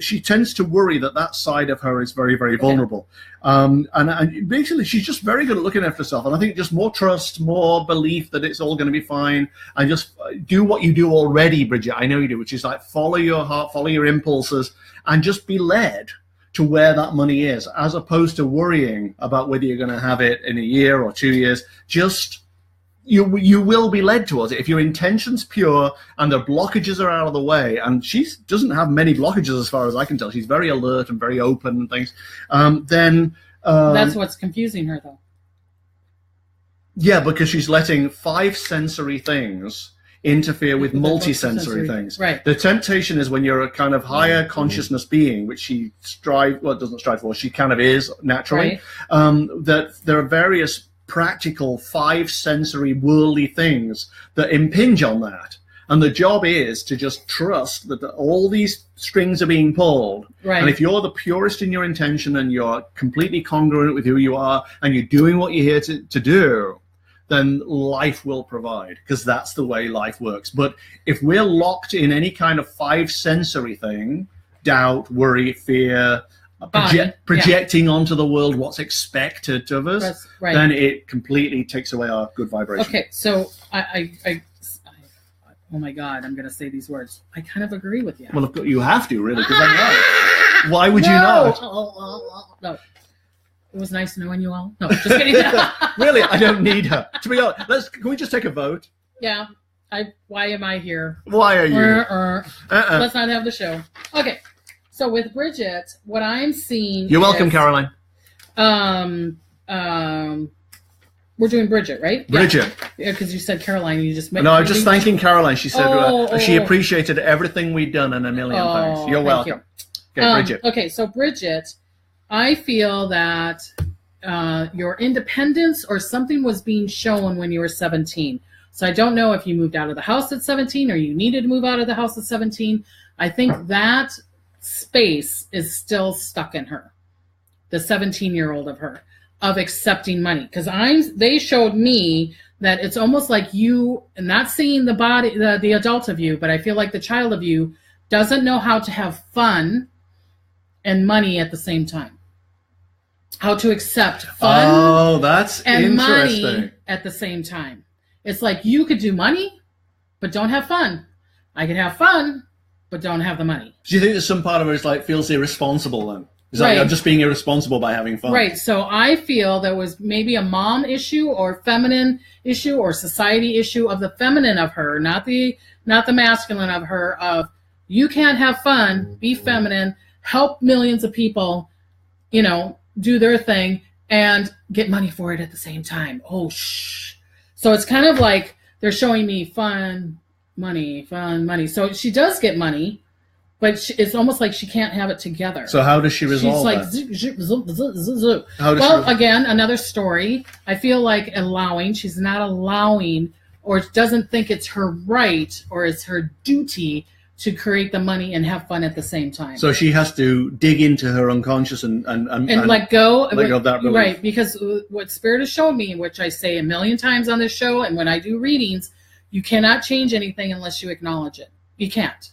she tends to worry that side of her is very, very vulnerable. And basically, she's just very good at looking after herself. And I think just more trust, more belief that it's all going to be fine, and just do what you do already, Bridget. I know you do, which is like follow your heart, follow your impulses, and just be led to where that money is, as opposed to worrying about whether you're going to have it in a year or 2 years. Just you will be led towards it if your intention's pure and the blockages are out of the way. And she doesn't have many blockages as far as I can tell. She's very alert and very open and things. That's what's confusing her, though. Yeah, because she's letting 5 sensory things interfere with multi-sensory things. Right. The temptation is when you're a kind of higher consciousness being, which she doesn't strive for, she kind of is naturally, that there are various practical 5 sensory worldly things that impinge on that. And the job is to just trust that all these strings are being pulled. Right. And if you're the purest in your intention and you're completely congruent with who you are and you're doing what you're here to do, then life will provide, because that's the way life works. But if we're locked in any kind of 5 sensory thing, doubt, worry, fear, projecting onto the world what's expected of us, then it completely takes away our good vibration. Okay, so I oh my God, I'm going to say these words. I kind of agree with you. Well, you have to, really, because I'm right. Why would you not? No. It was nice knowing you all. No, just kidding. Really, I don't need her. To be honest, can we just take a vote? Yeah. Why am I here? Why are you? Let's not have the show. Okay. So with Bridget, what I'm seeing You're welcome, Caroline. We're doing Bridget, right? Bridget. Yeah, because you said Caroline. You just No, I'm just thanking Caroline. She said she appreciated everything we'd done, and a million thanks. You're welcome. Okay, Bridget. Okay, so Bridget, I feel that your independence or something was being shown when you were 17. So I don't know if you moved out of the house at 17 or you needed to move out of the house at 17. I think that space is still stuck in her, the 17-year-old of her, of accepting money. Because they showed me that it's almost like you, not seeing the body, the adult of you, but I feel like the child of you doesn't know how to have fun and money at the same time. How to accept fun and money at the same time. It's like you could do money, but don't have fun. I could have fun, but don't have the money. Do you think that some part of her is like feels irresponsible then? Is like, I'm just being irresponsible by having fun. Right. So I feel there was maybe a mom issue or feminine issue or society issue of the feminine of her, not the masculine of her, of you can't have fun, be feminine, help millions of people, do their thing and get money for it at the same time. Oh, shh. So it's kind of like they're showing me fun, money. So she does get money, but it's almost like she can't have it together. So how does she resolve that? Well, again, another story. I feel like she's not allowing or doesn't think it's her right or it's her duty to create the money and have fun at the same time. So she has to dig into her unconscious and let go of that belief. Right, because what Spirit has shown me, which I say a million times on this show and when I do readings, you cannot change anything unless you acknowledge it. You can't.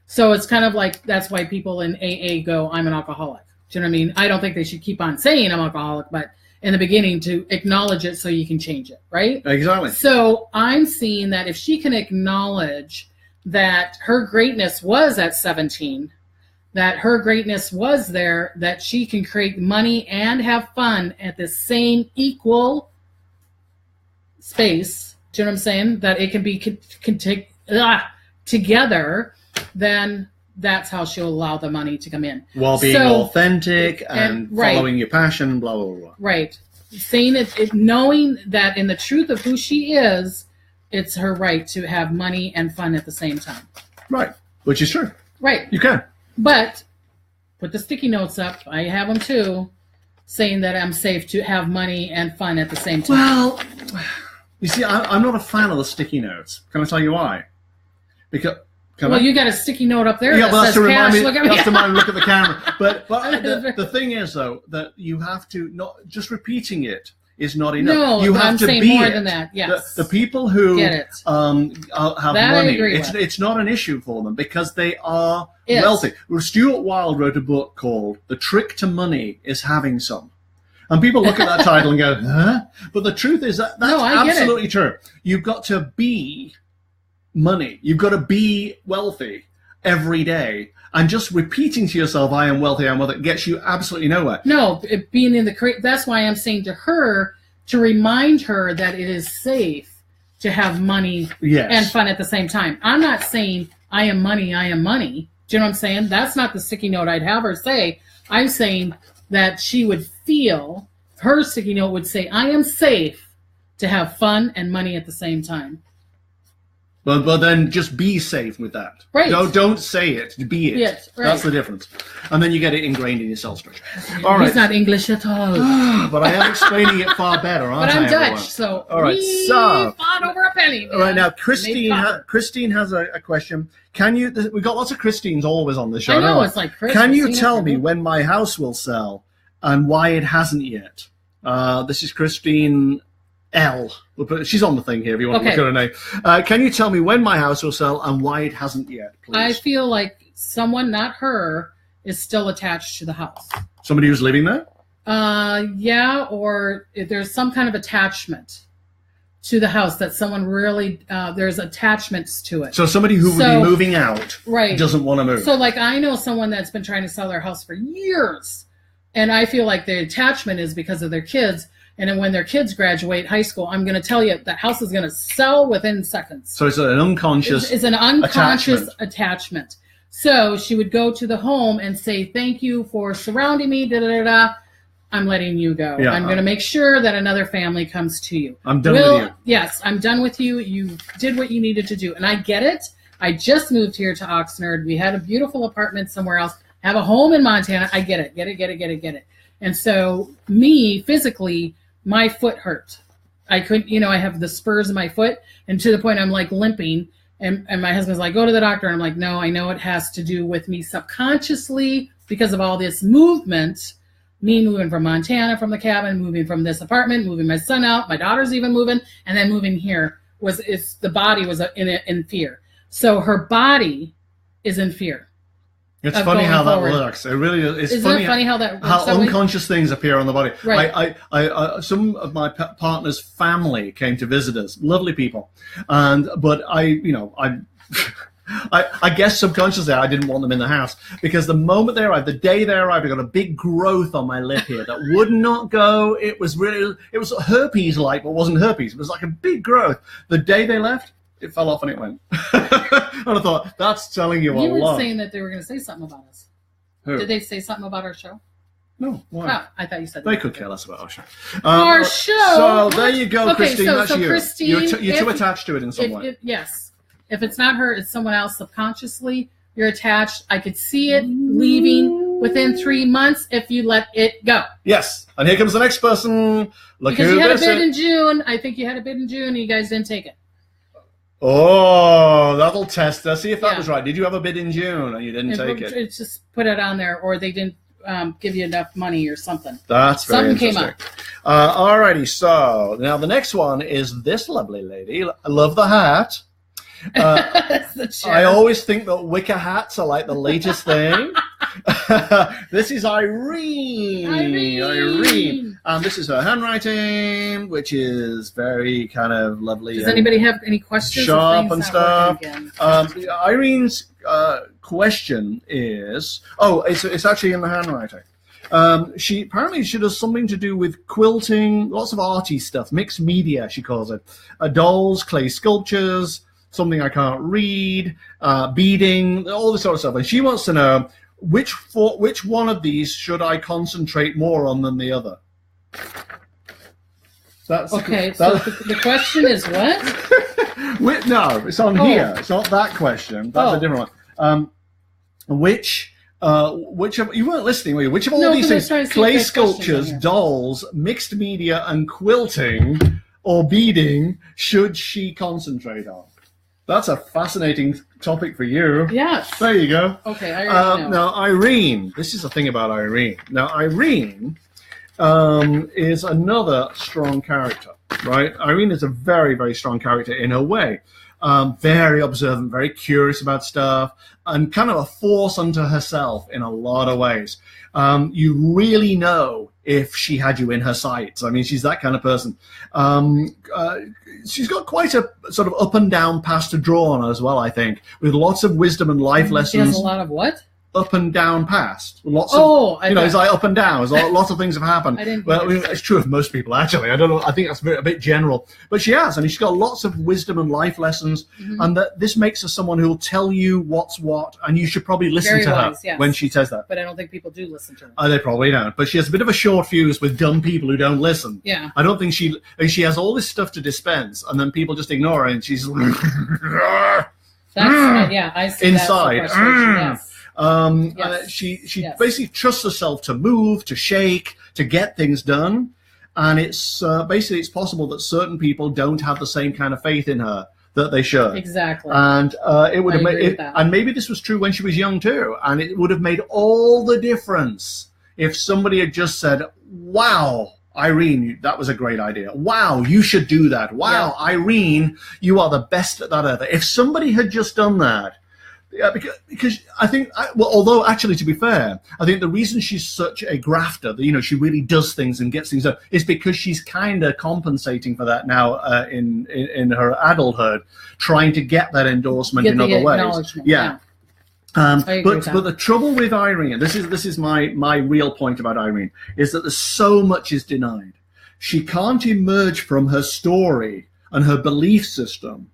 So it's kind of like, that's why people in AA go, I'm an alcoholic. Do you know what I mean? I don't think they should keep on saying I'm alcoholic, but in the beginning to acknowledge it so you can change it, right? Exactly. So I'm seeing that if she can acknowledge that her greatness was at 17, that her greatness was there, that she can create money and have fun at the same equal space. Do you know what I'm saying? That it can be together, then that's how she'll allow the money to come in. While being authentic and following your passion, blah, blah, blah. Right. Saying it, knowing that in the truth of who she is, it's her right to have money and fun at the same time. Right. Which is true. Right. You can. But put the sticky notes up. I have them too, saying that I'm safe to have money and fun at the same time. Well, you see, I'm not a fan of the sticky notes. Can I tell you why? Because you got a sticky note up there. Yeah, that says to remind me. Look at me. That's to remind me. Look at the camera. But the thing is, though, that you have to not just repeating it is not enough. No, you have I'm to saying be more it. than that. Yes. The people who get it. Have that money, I agree with. It's not an issue for them because they are wealthy. Stuart Wilde wrote a book called "The Trick to Money is Having Some." And people look at that title and go, huh? But the truth is that's absolutely true. You've got to be money. You've got to be wealthy every day. And just repeating to yourself, I am wealthy, gets you absolutely nowhere. No, being in that's why I'm saying to her, to remind her that it is safe to have money and fun at the same time. I'm not saying I am money, I am money. Do you know what I'm saying? That's not the sticky note I'd have her say. I'm saying that she would feel, her sticky note would say, I am safe to have fun and money at the same time. But then just be safe with that. Right. Don't say it. Be it. Yes, right. That's the difference. And then you get it ingrained in your cell structure. All He's not English at all. But I am explaining it far better, aren't I? But I'm everyone? Dutch, so all right. we So fought over a penny. All right, now Christine has a question. We've got lots of Christines always on the show. I know, it's like Christmas. Can you tell me when my house will sell and why it hasn't yet? This is Christine L. She's on the thing here if you want to look at her name. Can you tell me when my house will sell and why it hasn't yet, please? I feel like someone, not her, is still attached to the house. Somebody who's living there? Yeah, or if there's some kind of attachment to the house that someone really, there's attachments to it. So somebody who would be moving out doesn't want to move. So like I know someone that's been trying to sell their house for years, and I feel like the attachment is because of their kids. And then when their kids graduate high school, I'm going to tell you that house is going to sell within seconds. So it's an unconscious It's an unconscious attachment. So she would go to the home and say, thank you for surrounding me, da-da-da-da. I'm letting you go. Yeah, I'm going to make sure that another family comes to you. I'm done with you. Yes, I'm done with you. You did what you needed to do. And I get it. I just moved here to Oxnard. We had a beautiful apartment somewhere else. Have a home in Montana. I get it. And so me, physically, my foot hurt. I couldn't, I have the spurs in my foot, and to the point I'm like limping. And my husband's like, go to the doctor. And I'm like, no, I know it has to do with me subconsciously because of all this movement, me moving from Montana, from the cabin, moving from this apartment, moving my son out, my daughter's even moving, and then moving here the body was in fear. So her body is in fear. It's funny how that works. It really is. It's funny how that works. How unconscious things appear on the body. Right. I some of my partner's family came to visit us. Lovely people, but I guess subconsciously I didn't want them in the house because the moment they arrived, the day they arrived, I got a big growth on my lip here that would not go. It was herpes-like, but wasn't herpes. It was like a big growth. The day they left, it fell off and it went. And I thought, that's telling you a lot. You were saying that they were going to say something about us. Who? Did they say something about our show? No, why? Oh, I thought you said they could care less about our show. Our show. So there you go, Christine. So, that's you. Christine, you're too attached to it in some way. Yes. If it's not her, it's someone else subconsciously. You're attached. I could see it leaving within 3 months if you let it go. Yes. And here comes the next person. Because you had a bid in June. I think you had a bid in June and you guys didn't take it. Oh, that'll test us. See if that was right. Did you have a bid in June and you didn't take it? It's just put it on there, or they didn't give you enough money or something. That's very interesting. Something came up. Alrighty, so now the next one is this lovely lady. I love the hat. I always think that wicker hats are like the latest thing. This is Irene. And this is her handwriting, which is very kind of lovely. Does anybody have any questions? Sharp and stuff. Irene's question is, it's actually in the handwriting. She does something to do with quilting, lots of arty stuff, mixed media, she calls it. Dolls, clay sculptures, something I can't read, beading, all this sort of stuff. And she wants to know which one of these should I concentrate more on than the other? Okay, so the question is what? No, it's on here. It's not that question. That's a different one. Which of, you weren't listening, were you? Which of all these things, clay sculptures, dolls, mixed media, and quilting or beading, should she concentrate on? That's a fascinating topic for you. Yes. There you go. Okay, I already know. Now, Irene, this is the thing about Irene. Now, Irene is another strong character, right? Irene is a very, very strong character in her way. Very observant, very curious about stuff, and kind of a force unto herself in a lot of ways. You really know if she had you in her sights. I mean, she's that kind of person. She's got quite a sort of up and down past to draw on as well, I think, with lots of wisdom and life lessons. She has a lot of what? Up and down past. Lots of, it's like up and down. Lots of things have happened. Well, it's true of most people, actually. I don't know. I think that's a bit general. But she has. I mean, she's got lots of wisdom and life lessons. Mm-hmm. And that this makes her someone who will tell you what's what. And you should probably listen to her when she says that. But I don't think people do listen to her. They probably don't. But she has a bit of a short fuse with dumb people who don't listen. Yeah. I don't think she has all this stuff to dispense. And then people just ignore her. And she's I see inside. That's the frustration, yes. She basically trusts herself to move, to shake, to get things done, and it's basically it's possible that certain people don't have the same kind of faith in her that they should. Exactly. And it would have made, and maybe this was true when she was young too, and it would have made all the difference if somebody had just said, "Wow, Irene, that was a great idea. Wow, you should do that. Wow, Irene, you are the best at that ever." If somebody had just done that. Yeah, because I think, although actually to be fair, I think the reason she's such a grafter, that she really does things and gets things done, is because she's kind of compensating for that now in her adulthood, trying to get that endorsement in other ways. Yeah. But the trouble with Irene, this is my real point about Irene, is that there's so much is denied. She can't emerge from her story and her belief system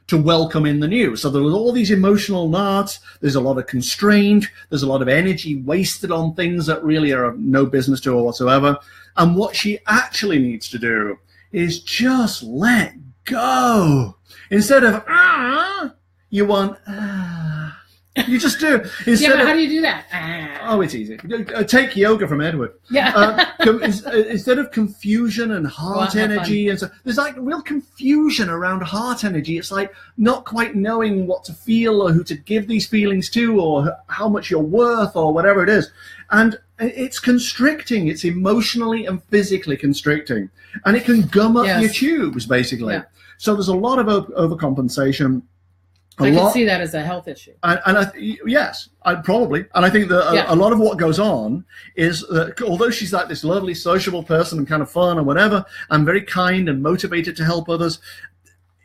to welcome in the new. So there are all these emotional knots. There's a lot of constraint. There's a lot of energy wasted on things that really are of no business to her whatsoever. And what she actually needs to do is just let go. Instead of, you want, you just do. But how do you do that? Oh, it's easy. Take yoga from Edward. Yeah. Instead of confusion and heart energy, and so there's like real confusion around heart energy. It's like not quite knowing what to feel or who to give these feelings to or how much you're worth or whatever it is. And it's constricting. It's emotionally and physically constricting. And it can gum up your tubes, basically. Yeah. So there's a lot of overcompensation. I can see that as a health issue. Yes, probably. And I think that a lot of what goes on is that although she's like this lovely, sociable person and kind of fun and whatever, and very kind and motivated to help others,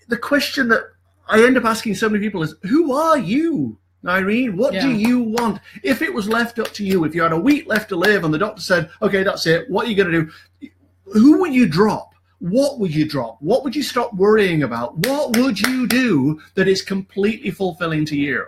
the question that I end up asking so many people is, who are you, Irene? What do you want? If it was left up to you, if you had a week left to live and the doctor said, okay, that's it, what are you going to do? Who would you drop? What would you drop? What would you stop worrying about? What would you do that is completely fulfilling to you?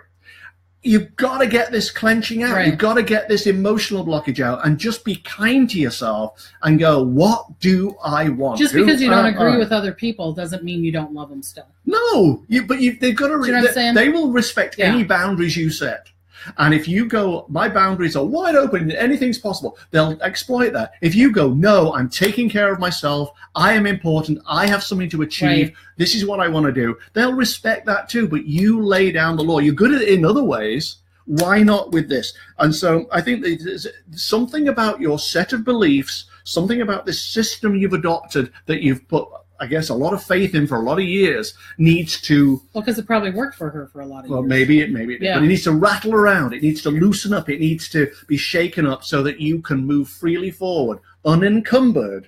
You've got to get this clenching out. Right. You've got to get this emotional blockage out and just be kind to yourself and go, what do I want? Just because you don't agree with other people doesn't mean you don't love them still. No, they've got to. Do you know what I'm saying? They will respect any boundaries you set. And if you go, my boundaries are wide open, anything's possible, they'll exploit that. If you go, no, I'm taking care of myself, I am important, I have something to achieve, this is what I want to do, they'll respect that too, but you lay down the law. You're good at it in other ways, why not with this? And so I think there's something about your set of beliefs, something about this system you've adopted that you've put, I guess, a lot of faith in for a lot of years needs to... Well, because it probably worked for her for a lot of years. Well, maybe it did. But it needs to rattle around. It needs to loosen up. It needs to be shaken up so that you can move freely forward, unencumbered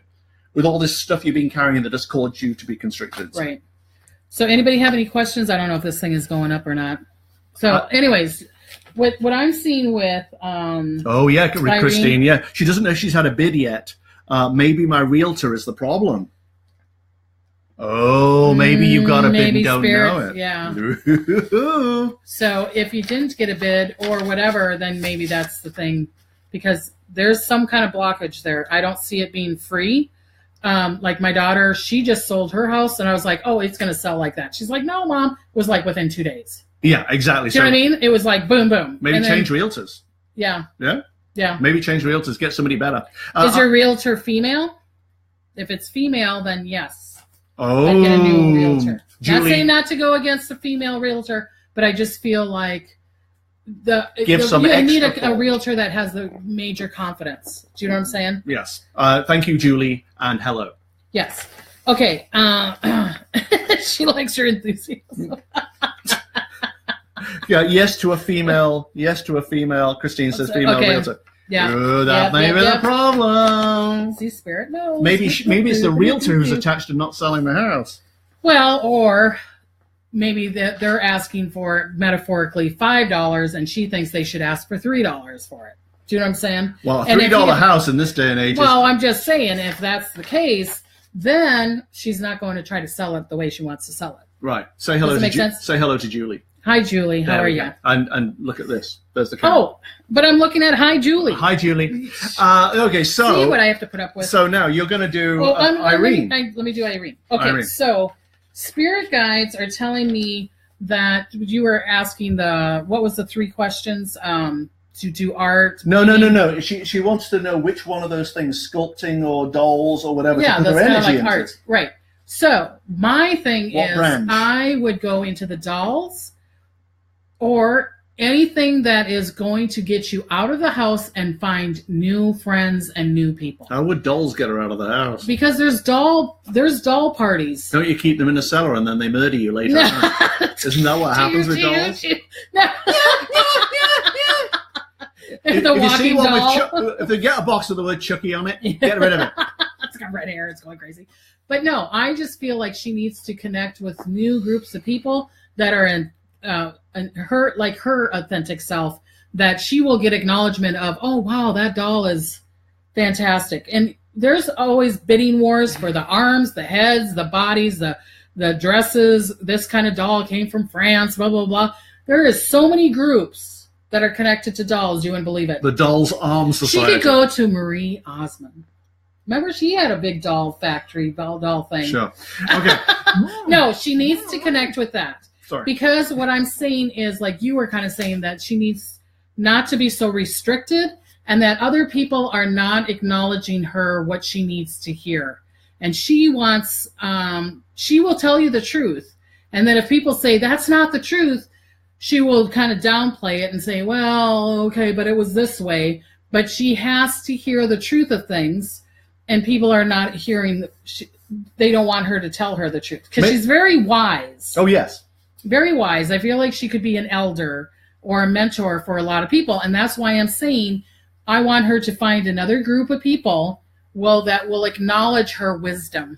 with all this stuff you've been carrying that has caused you to be constricted. Right. So anybody have any questions? I don't know if this thing is going up or not. So anyways, what I'm seeing with... Christine, she doesn't know she's had a bid yet. Maybe my realtor is the problem. Oh, maybe you got a bid and don't know it. Yeah. So if you didn't get a bid or whatever, then maybe that's the thing, because there's some kind of blockage there. I don't see it being free. Like my daughter, she just sold her house, and I was like, oh, it's going to sell like that. She's like, no, Mom. It was like within 2 days. Yeah, exactly. Do you know what I mean? It was like boom, boom. Maybe change realtors. Yeah. Yeah? Yeah. Maybe change realtors, get somebody better. Is your realtor female? If it's female, then yes. Oh, I get a new realtor. Julie. Not saying not to go against a female realtor, but I just feel like you need a realtor that has the major confidence. Do you know what I'm saying? Yes. Thank you, Julie, and hello. Yes. Okay. She likes your enthusiasm. Yeah. Yes to a female. Yes to a female. Christine says female realtor. Yeah. Ooh, that may be the problem. See, Spirit knows. Maybe it's the realtor who's attached to not selling the house. Well, or maybe they're asking for, metaphorically, $5, and she thinks they should ask for $3 for it. Do you know what I'm saying? Well, a $3 house in this day and age. Well, I'm just saying, if that's the case, then she's not going to try to sell it the way she wants to sell it. Right. Say hello. Say hello to Julie. Hi, Julie. How are you? And look at this. There's the camera. Oh, but I'm looking at Hi, Julie. Hi, Julie. Okay, so see what I have to put up with. So now you're going to do Irene. Let me do Irene. Okay, Irene. So spirit guides are telling me that you were asking what was the 3 questions? To do art. No. She wants to know which one of those things, sculpting or dolls or whatever. Yeah, to put that's her kind of energy like art, right? So my thing What is, branch? I would go into the dolls or anything that is going to get you out of the house and find new friends and new people. How would dolls get her out of the house? Because there's doll parties. Don't you keep them in a cellar and then they murder you later on? Isn't that what happens with dolls? The walking doll. If they get a box with the word Chucky on it, get rid of it. It's got red hair. It's going crazy. But no, I just feel like she needs to connect with new groups of people that are in her authentic self, that she will get acknowledgement of, oh, wow, that doll is fantastic. And there's always bidding wars for the arms, the heads, the bodies, the dresses. This kind of doll came from France, blah, blah, blah. There is so many groups that are connected to dolls, you wouldn't believe it. The Dolls Arm Society. She could go to Marie Osmond. Remember, she had a big doll factory, doll thing. Sure. Okay. No, she needs to connect with that. Sorry. Because what I'm saying is, like you were kind of saying, that she needs not to be so restricted, and that other people are not acknowledging her what she needs to hear. And she wants, she will tell you the truth. And then if people say that's not the truth, she will kind of downplay it and say, well, okay, but it was this way. But she has to hear the truth of things, and people are not hearing, they don't want her to tell her the truth. Because she's very wise. Oh, yes. Very wise. I feel like she could be an elder or a mentor for a lot of people. And that's why I'm saying I want her to find another group of people that will acknowledge her wisdom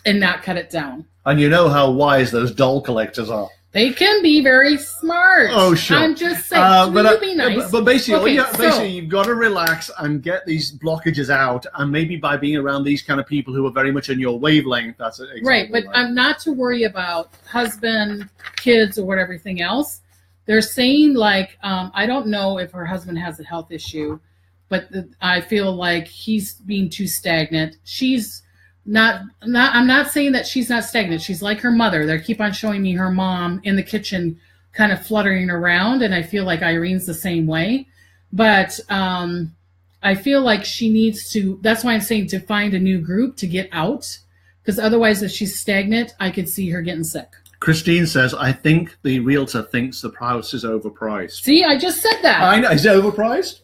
and not cut it down. And you know how wise those doll collectors are. They can be very smart. Oh, sure. I'm just saying, be nice. But basically, Okay, you've got to relax and get these blockages out, and maybe by being around these kind of people who are very much in your wavelength, that's it. Exactly right, but I'm not to worry about husband, kids, or everything else. They're saying, like, I don't know if her husband has a health issue, but I feel like he's being too stagnant. She's I'm not saying that she's not stagnant. She's like her mother. They keep on showing me her mom in the kitchen kind of fluttering around, and I feel like Irene's the same way. But I feel like she needs to, that's why I'm saying to find a new group to get out, because otherwise if she's stagnant, I could see her getting sick. Christine says, I think the realtor thinks the house is overpriced. See, I just said that. I know. Is it overpriced?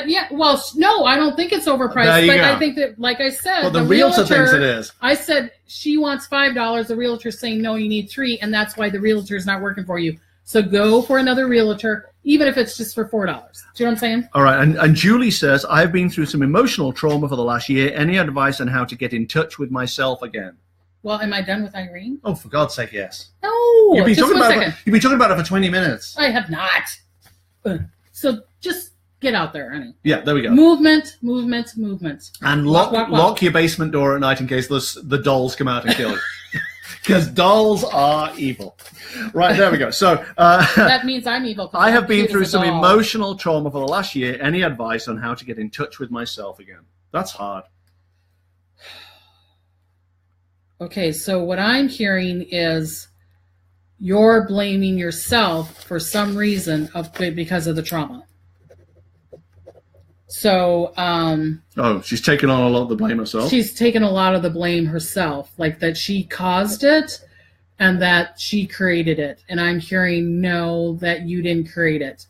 Yeah, well, no, I don't think it's overpriced, but I think that, like I said, well, the realtor thinks it is. I said she wants $5. The realtor's saying, no, you need $3, and that's why the realtor is not working for you. So go for another realtor, even if it's just for $4. Do you know what I'm saying? All right, and Julie says, I've been through some emotional trauma for the last year. Any advice on how to get in touch with myself again? Well, am I done with Irene? Oh, for God's sake, yes. No, you've been just talking one about second. You've been talking about it for 20 minutes. I have not. So just get out there, honey. Yeah, there we go. Movement. And lock your basement door at night in case the dolls come out and kill you. Because dolls are evil. Right, there we go. So that means I'm evil. I have been through some emotional trauma for the last year. Any advice on how to get in touch with myself again? That's hard. Okay, so what I'm hearing is you're blaming yourself for some reason because of the trauma. So, she's taken on a lot of the blame herself. She's taken a lot of the blame herself, like that she caused it and that she created it. And I'm hearing no, that you didn't create it.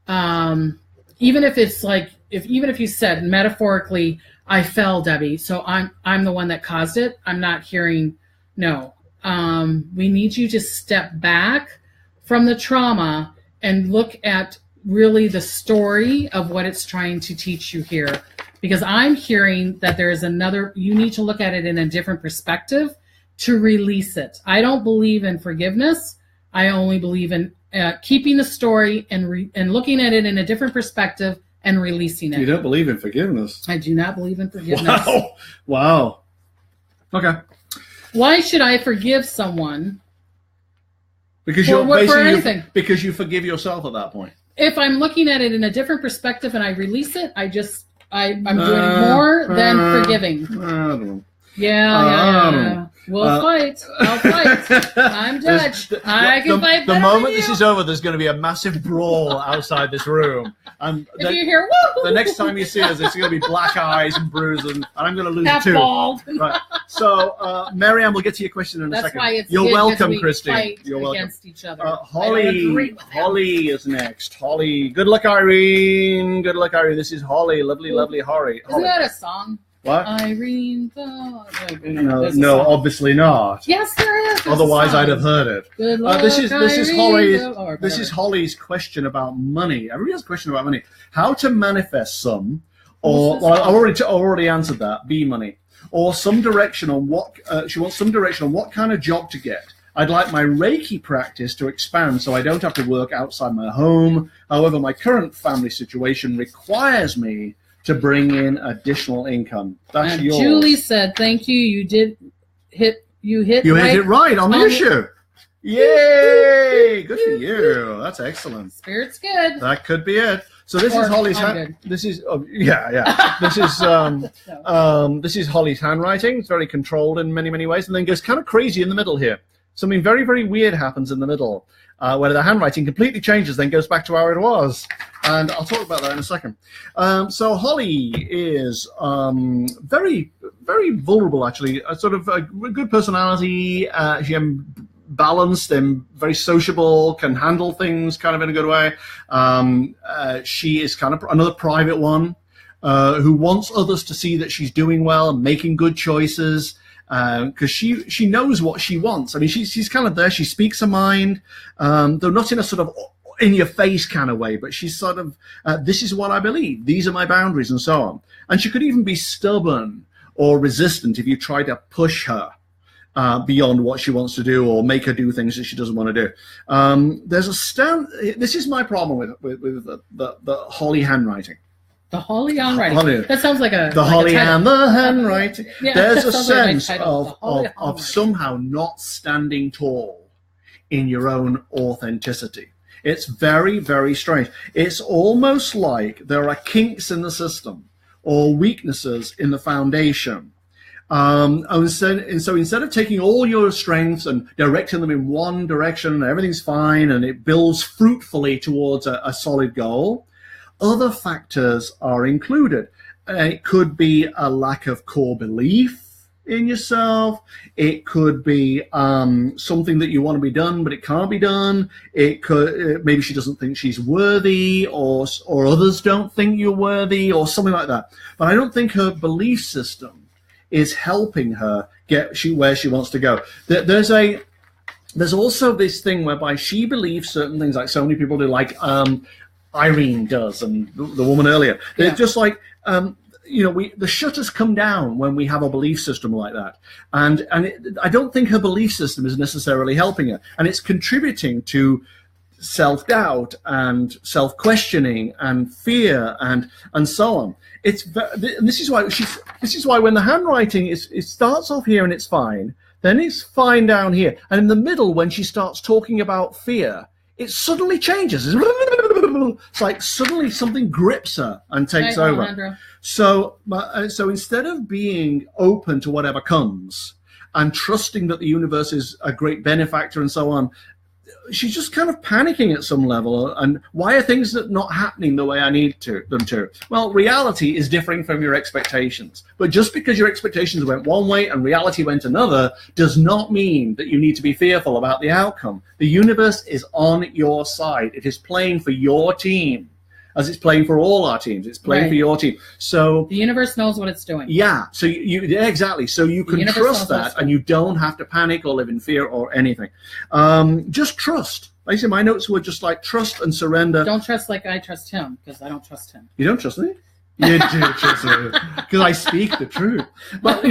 Even if it's like, even if you said metaphorically, I fell, Debbie, so I'm the one that caused it, I'm not hearing no. We need you to step back from the trauma and look at really the story of what it's trying to teach you here. Because I'm hearing that there is you need to look at it in a different perspective to release it. I don't believe in forgiveness. I only believe in keeping the story and looking at it in a different perspective and releasing it. You don't believe in forgiveness? I do not believe in forgiveness. Wow. Okay. Why should I forgive someone? Because because you forgive yourself at that point. If I'm looking at it in a different perspective and I release it, I'm doing more than forgiving. I don't know. Yeah. We'll fight. I'll fight. I'm Dutch. I can fight better The moment than you. this is over, there's going to be a massive brawl outside this room. And if you hear woo, the next time you see us, it's going to be black eyes and bruises, and I'm going to lose too. bald. Right. So, Marianne, we'll get to your question in a second. Why it's You're good, 'cause welcome, we Christine. fight You're welcome. against each other. Holly is next. Holly, good luck, Irene. Good luck, Irene. This is Holly. Lovely, lovely Holly. Isn't that a song? What? Irene. No, obviously not. Yes, there is. Otherwise, I'd have heard it. Good luck, This is Holly's. Irene. This is Holly's question about money. Everybody has a question about money. How to manifest some, or I already answered that. Be money, or some direction on what she wants. Some direction on what kind of job to get. I'd like my Reiki practice to expand so I don't have to work outside my home. However, my current family situation requires me to bring in additional income. That's yours. Julie said, "Thank you. You did hit. You hit. You hit it right on the issue. Yay! Good for you. That's excellent. Spirit's good. That could be it. So this is Holly's. This is this is Holly's handwriting. It's very controlled in many ways, and then goes kind of crazy in the middle here. Something very weird happens in the middle, where the handwriting completely changes, then goes back to how it was. And I'll talk about that in a second. So Holly is very vulnerable, actually. A sort of a good personality. She's balanced and very sociable, can handle things kind of in a good way. She is kind of another private one who wants others to see that she's doing well and making good choices. Because she knows what she wants. I mean, she's kind of there. She speaks her mind, though not in a sort of in-your-face kind of way, but she's sort of, this is what I believe. These are my boundaries, and so on. And she could even be stubborn or resistant if you try to push her beyond what she wants to do or make her do things that she doesn't want to do. There's a stand. This is my problem with the Holly handwriting. The Holly handwriting. That sounds like a Holly and the handwriting. Yeah, there's a sense like of somehow not standing tall in your own authenticity. It's very strange. It's almost like there are kinks in the system or weaknesses in the foundation. And so instead of taking all your strengths and directing them in one direction, everything's fine and it builds fruitfully towards a solid goal, other factors are included. It could be a lack of core belief in yourself. It could be something that you want to be done, but it can't be done. It could maybe she doesn't think she's worthy, or others don't think you're worthy, or something like that. But I don't think her belief system is helping her get where she wants to go. There's also this thing whereby she believes certain things, like so many people do, like Irene does, and the woman earlier. They're just like, the shutters come down when we have a belief system like that. And I don't think her belief system is necessarily helping her. And it's contributing to self-doubt and self-questioning and fear and so on. This is why when the handwriting it starts off here and it's fine, then it's fine down here. And in the middle, when she starts talking about fear, it suddenly changes. It's like suddenly something grips her and takes over. Alejandro. So instead of being open to whatever comes and trusting that the universe is a great benefactor and so on, she's just kind of panicking at some level. And why are things not happening the way I need them to? Well, reality is differing from your expectations. But just because your expectations went one way and reality went another does not mean that you need to be fearful about the outcome. The universe is on your side. It is playing for your team, as it's playing for all our teams. It's playing for your team. So the universe knows what it's doing. Yeah. So exactly. So you can trust that, and you don't have to panic or live in fear or anything. Just trust. Basically, my notes were just like trust and surrender. Don't trust like I trust him, because I don't trust him. You don't trust me? You do trust me, because I speak the truth. But,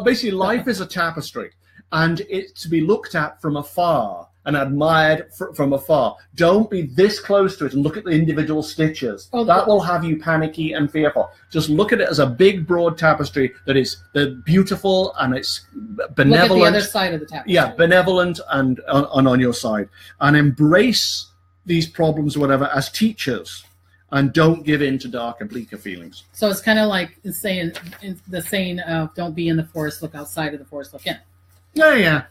basically life is a tapestry, and it's to be looked at from afar and admired from afar. Don't be this close to it and look at the individual stitches. That will have you panicky and fearful. Just look at it as a big, broad tapestry that is beautiful and it's benevolent. Look at the other side of the tapestry. Yeah, benevolent and on your side. And embrace these problems or whatever as teachers. And don't give in to dark and bleaker feelings. So it's kind of like the saying of don't be in the forest, look outside of the forest, look in. Yeah.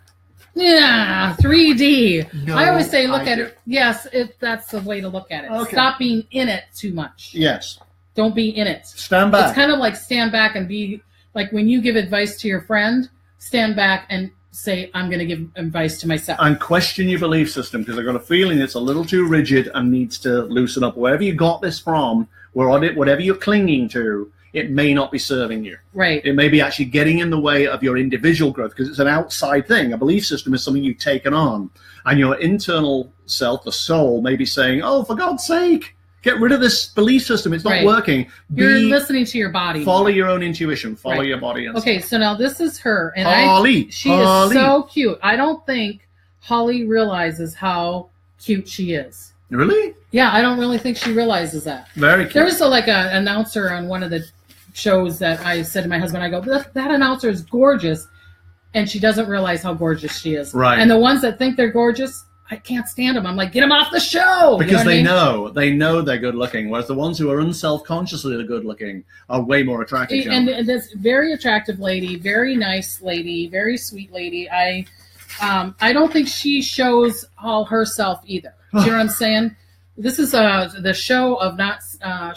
Yeah, 3D. No, I always say look at it. Yes, that's the way to look at it. Okay. Stop being in it too much. Yes. Don't be in it. Stand back. It's kind of like stand back and be like when you give advice to your friend, stand back and say, I'm going to give advice to myself. And question your belief system, because I've got a feeling it's a little too rigid and needs to loosen up. Wherever you got this from, whatever you're clinging to, it may not be serving you. Right. It may be actually getting in the way of your individual growth, because it's an outside thing. A belief system is something you've taken on. And your internal self, the soul, may be saying, oh, for God's sake, get rid of this belief system. It's not working. You're listening to your body. Follow your own intuition. Follow your body. Okay, so now this is her. And she Holly. is so cute. I don't think Holly realizes how cute she is. Really? Yeah, I don't really think she realizes that. Very cute. There was an announcer on one of the shows that I said to my husband, I go, that announcer is gorgeous. And she doesn't realize how gorgeous she is. Right. And the ones that think they're gorgeous, I can't stand them. I'm like, get them off the show. Because they know they're good looking. Whereas the ones who are unselfconsciously good looking are way more attractive. And this very attractive lady, very nice lady, very sweet lady. I don't think she shows all herself either. Do you know what I'm saying? This is the show of not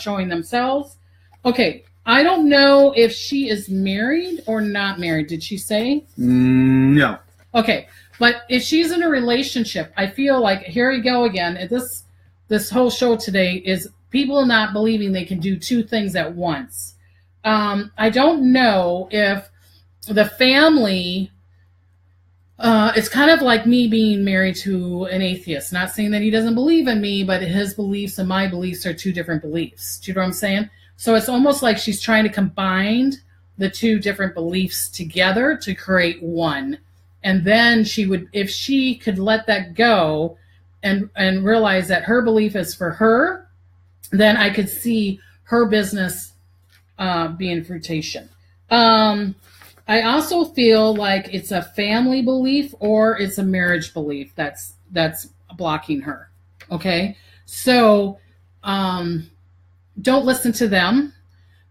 showing themselves. Okay. I don't know if she is married or not married. Did she say? No. Okay. But if she's in a relationship, I feel like, here we go again. This whole show today is people not believing they can do two things at once. I don't know if the family, it's kind of like me being married to an atheist. Not saying that he doesn't believe in me, but his beliefs and my beliefs are two different beliefs. Do you know what I'm saying? So it's almost like she's trying to combine the two different beliefs together to create one. And then she would, if she could let that go and realize that her belief is for her, then I could see her business being fruition. I also feel like it's a family belief or it's a marriage belief that's blocking her. Okay. So, don't listen to them.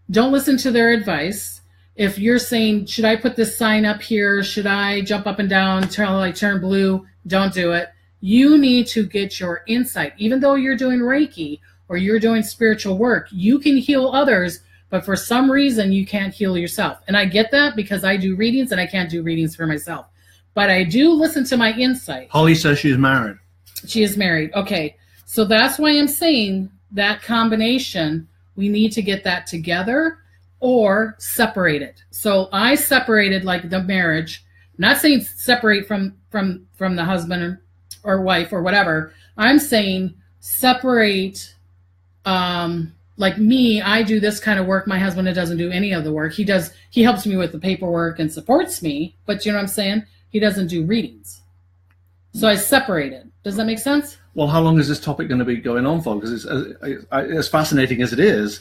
Don't listen to their advice. If you're saying, should I put this sign up here? Should I jump up and down until I turn blue? Don't do it. You need to get your insight. Even though you're doing Reiki or you're doing spiritual work, you can heal others, but for some reason you can't heal yourself. And I get that because I do readings and I can't do readings for myself. But I do listen to my insight. Holly says she's married. She is married. Okay. So that's why I'm saying that combination, we need to get that together or separate it. So I separated like the marriage, not saying separate from the husband or wife or whatever. I'm saying separate, like me, I do this kind of work. My husband doesn't do any of the work. He helps me with the paperwork and supports me, but you know what I'm saying? He doesn't do readings. So I separated. Does that make sense? Well, how long is this topic going to be going on for? Because it's as fascinating as it is,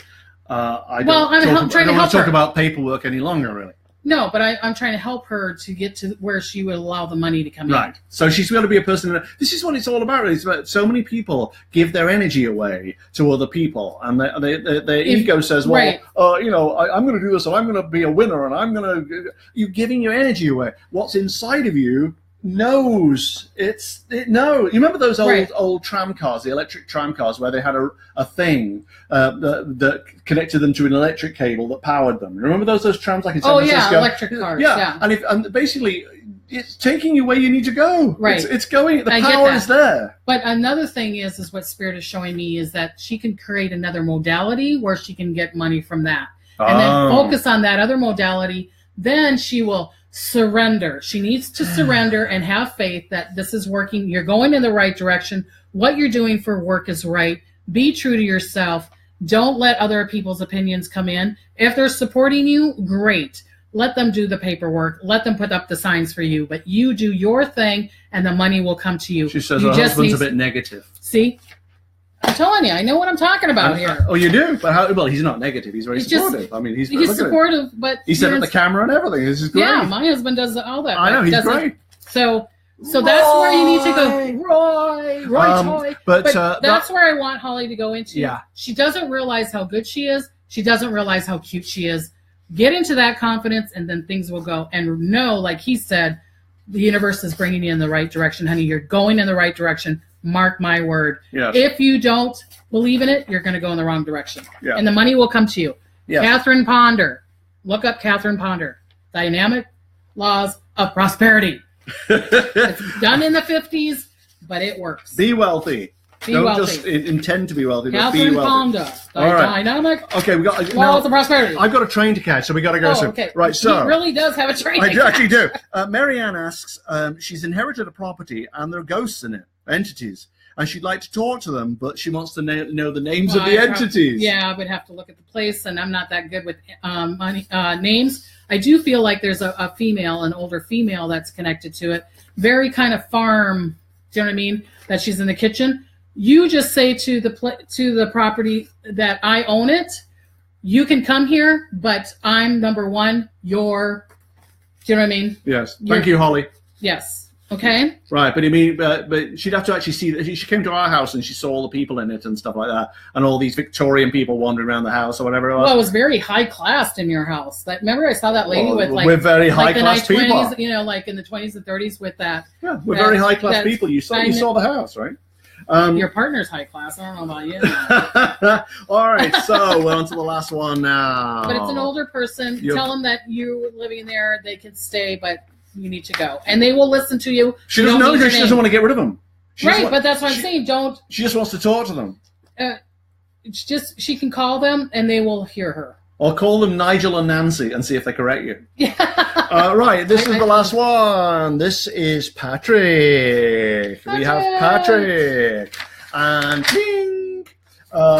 I don't want to talk about paperwork any longer, really. No, but I'm trying to help her to get to where she would allow the money to come in. Right. So she's got to be a person. This is what it's all about. It's about so many people give their energy away to other people, and their ego says, "Well, right. I'm going to do this, and I'm going to be a winner, and you're giving your energy away. What's inside of you knows no. You remember those old tram cars, the electric tram cars, where they had a thing that connected them to an electric cable that powered them. Remember those trams like in San Francisco? Electric cars. Yeah. And basically it's taking you where you need to go. Right. It's going. The power is there. But another thing is what Spirit is showing me is that she can create another modality where she can get money from that, and then focus on that other modality. Then she will surrender. She needs to surrender and have faith that this is working. You're going in the right direction. what you're doing for work is right. Be true to yourself. Don't let other people's opinions come in. If they're supporting you, great. Let them do the paperwork. Let them put up the signs for you. But you do your thing, and the money will come to you. She says you her husband's a bit negative. See? I'm telling you, I know what I'm talking about here. Oh, you do? But how? Well, he's not negative. He's very supportive. I mean, he's supportive, but he set up the camera and everything. This is great. Yeah, my husband does all that. I know, he's great. So that's where you need to go. Roy. But that's where I want Holly to go into. Yeah. She doesn't realize how good she is. She doesn't realize how cute she is. Get into that confidence, and then things will go. And know, like he said, the universe is bringing you in the right direction, honey. You're going in the right direction. Mark my word. Yes. If you don't believe in it, you're going to go in the wrong direction. Yeah. And the money will come to you. Yes. Catherine Ponder. Look up Catherine Ponder. Dynamic Laws of Prosperity. It's done in the 50s, but it works. Be wealthy. Don't wealthy. just intend to be wealthy, but Catherine be wealthy. Ponder. All right. Dynamic Okay, we got Laws of Prosperity. I've got a train to catch, so we got to go soon. Okay. Right, so He really does have a train I to do, catch. actually do. Marianne asks, she's inherited a property and there are ghosts in it, entities, and she'd like to talk to them, but she wants to know the names of the entities. I would have to look at the place, and I'm not that good with names. I do feel like there's a female, an older female that's connected to it. Very kind of farm, do you know what I mean? That she's in the kitchen. You just say to the property that I own it. You can come here, but I'm number one. Do you know what I mean? Yes. Thank you, Holly. Yes. Okay. Right, but I mean, but she'd have to actually see that. She came to our house and she saw all the people in it and stuff like that, and all these Victorian people wandering around the house or whatever it was. Well, it was very high class in your house. Remember, I saw that lady with like we're very high class people. 20s, you know, like in the 20s and 30s with that. Yeah, we're very high class people. You saw the house, right? Your partner's high class. I don't know about you. All right, so we're on to the last one now. But it's an older person. Tell them that you're living there. They can stay, but you need to go, and they will listen to you. She doesn't know because she doesn't want to get rid of them. Right, but that's what I'm saying. Don't. She just wants to talk to them. It's just she can call them, and they will hear her. Or call them Nigel and Nancy and see if they correct you. Yeah. Right, this is the last one. This is Patrick. We have Patrick. And ding!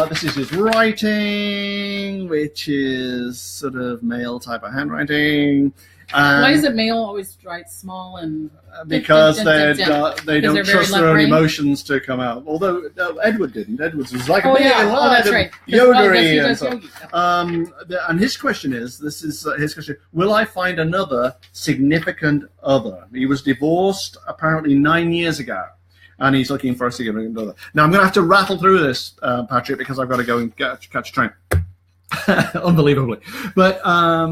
This is his writing, which is sort of male type of handwriting. Why is it male always write small and? Because they don't trust their own emotions to come out. Although Edward didn't. Edward was like that's right. Yodery and so. And his question is: his question. Will I find another significant other? He was divorced apparently 9 years ago, and he's looking for a significant other. Now I'm going to have to rattle through this, Patrick, because I've got to go and catch a train. Unbelievably, but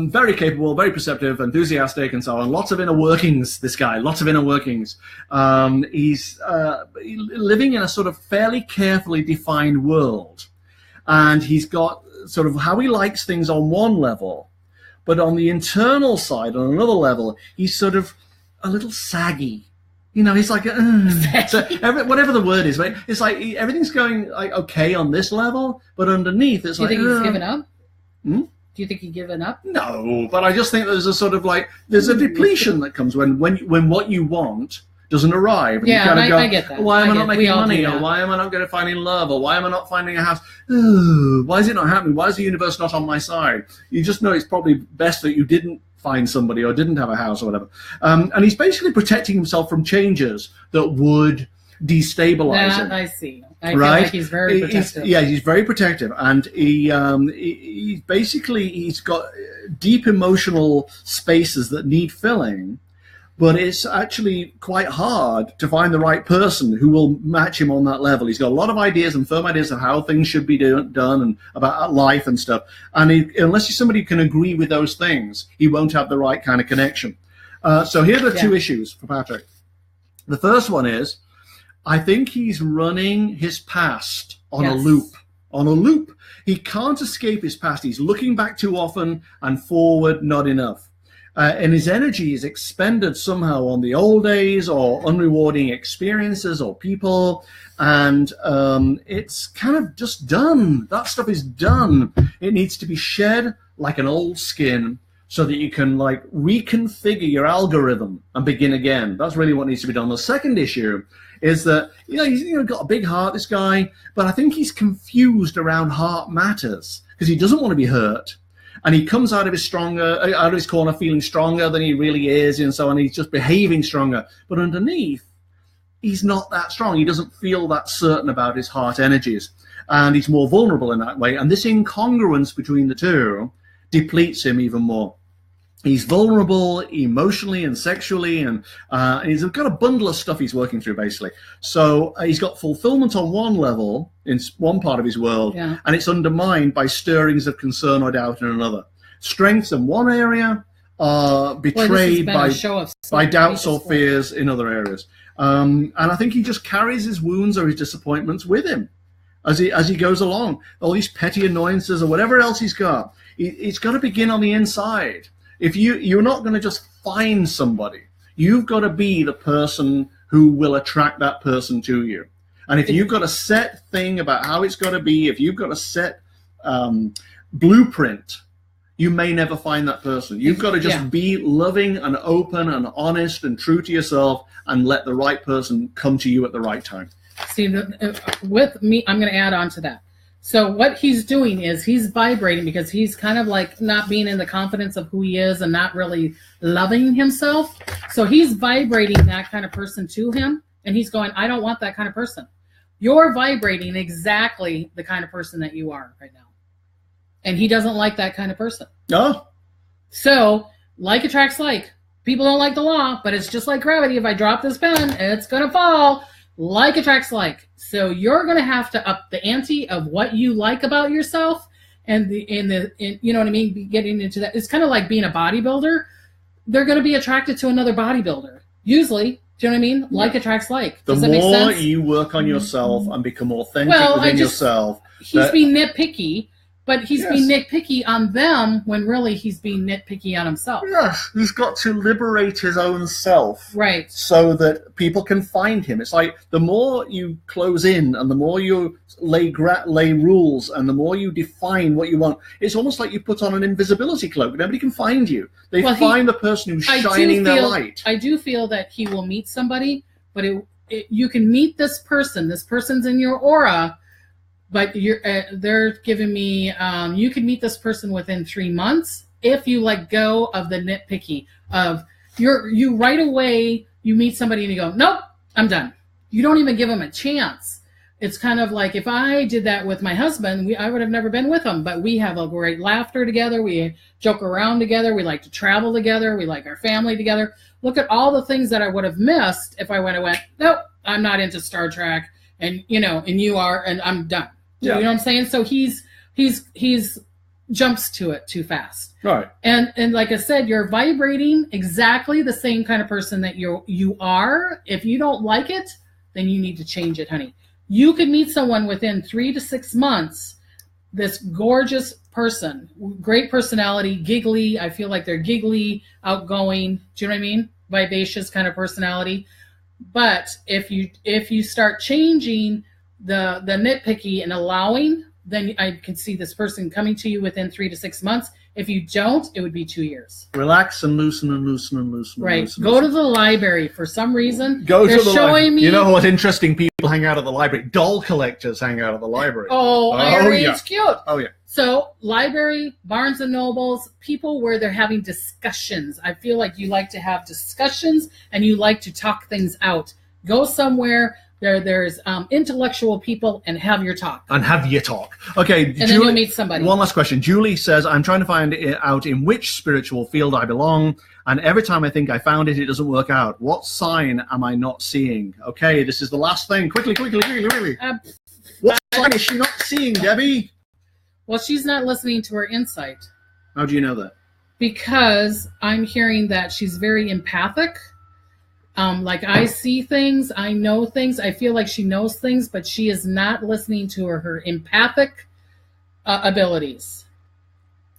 very capable, very perceptive, enthusiastic, and so on. Lots of inner workings. This guy, lots of inner workings. He's living in a sort of fairly carefully defined world, and he's got sort of how he likes things on one level, but on the internal side, on another level, he's sort of a little saggy. You know, he's like, so whatever the word is, right? It's like everything's going like okay on this level, but underneath it's like. Do you think he's given up? Hmm? Do you think he's given up? No, but I just think there's a sort of like there's a depletion that comes when what you want doesn't arrive. And yeah, you kind of I get that. Why am I not making money? Or why am I not going to finding love? Or why am I not finding a house? Why is it not happening? Why is the universe not on my side? You just know it's probably best that you didn't find somebody or didn't have a house or whatever. And he's basically protecting himself from changes that would destabilize him. I see. I feel like he's very protective. He's very protective, and he basically he's got deep emotional spaces that need filling, but it's actually quite hard to find the right person who will match him on that level. He's got a lot of ideas and firm ideas of how things should be done and about life and stuff, and unless somebody can agree with those things, he won't have the right kind of connection. So here are the two issues for Patrick. The first one is, I think he's running his past on a loop. On a loop. He can't escape his past. He's looking back too often and forward not enough. And his energy is expended somehow on the old days or unrewarding experiences or people. And it's kind of just done. That stuff is done. It needs to be shed like an old skin so that you can like reconfigure your algorithm and begin again. That's really what needs to be done. The second issue is that he's got a big heart, this guy, but I think he's confused around heart matters because he doesn't want to be hurt, and he comes out of his corner feeling stronger than he really is, and so on. He's just behaving stronger, but underneath, he's not that strong. He doesn't feel that certain about his heart energies, and he's more vulnerable in that way. And this incongruence between the two depletes him even more. He's vulnerable emotionally and sexually, and he's got a bundle of stuff he's working through, basically. So he's got fulfillment on one level in one part of his world, and it's undermined by stirrings of concern or doubt in another. Strengths in one area are betrayed by doubts or fears in other areas. And I think he just carries his wounds or his disappointments with him as he goes along. All these petty annoyances or whatever else he's got. It's got to begin on the inside. If you're not going to just find somebody, you've got to be the person who will attract that person to you. And if you've got a set thing about how it's got to be, if you've got a set blueprint, you may never find that person. You've got to just be loving and open and honest and true to yourself and let the right person come to you at the right time. See, with me, I'm going to add on to that. So what he's doing is he's vibrating because he's kind of like not being in the confidence of who he is and not really loving himself. So he's vibrating that kind of person to him, and he's going, I don't want that kind of person. You're vibrating exactly the kind of person that you are right now. And he doesn't like that kind of person. Oh. So like attracts like. People don't like the law, but it's just like gravity. If I drop this pen, it's going to fall. Like attracts like. So you're going to have to up the ante of what you like about yourself, and you know what I mean? Getting into that. It's kind of like being a bodybuilder. They're going to be attracted to another bodybuilder. Usually, do you know what I mean? Like attracts like. Does that make sense? The more you work on yourself and become authentic within yourself. He's being nitpicky. But he's being nitpicky on them when really he's being nitpicky on himself. Yes, he's got to liberate his own self. Right. So that people can find him. It's like the more you close in and the more you lay rules and the more you define what you want, it's almost like you put on an invisibility cloak. Nobody can find you. They find the person who's shining their light. I do feel that he will meet somebody, but you can meet this person. This person's in your aura. But they're giving me, you can meet this person within 3 months if you let go of the nitpicky of you right away, you meet somebody and you go, nope, I'm done. You don't even give them a chance. It's kind of like if I did that with my husband, I would have never been with him, but we have a great laughter together. We joke around together. We like to travel together. We like our family together. Look at all the things that I would have missed if I went, nope, I'm not into Star Trek. And, and you are, and I'm done. Yeah. You know what I'm saying? So he's jumps to it too fast. Right. And like I said, you're vibrating exactly the same kind of person that you are. If you don't like it, then you need to change it, honey. You could meet someone within 3 to 6 months, this gorgeous person, great personality, giggly. I feel like they're giggly, outgoing. Do you know what I mean? Vivacious kind of personality. But if you start changing the nitpicky and allowing, then I can see this person coming to you within 3 to 6 months. If you don't, it would be 2 years. Relax and loosen and loosen and loosen. Right. And loosen, Go to the library. For some reason, they're showing me. You know what interesting people hang out at the library? Doll collectors hang out at the library. It's cute. Oh, yeah. So library, Barnes and Nobles, people where they're having discussions. I feel like you like to have discussions and you like to talk things out. Go somewhere. There's intellectual people and have your talk. Okay. And then you'll meet somebody. One last question. Julie says, I'm trying to find out in which spiritual field I belong. And every time I think I found it, it doesn't work out. What sign am I not seeing? Okay, this is the last thing. Quickly. What sign is she not seeing, Debbie? Well, she's not listening to her insight. How do you know that? Because I'm hearing that she's very empathic. Like I see things, I know things. I feel like she knows things, but she is not listening to her empathic abilities.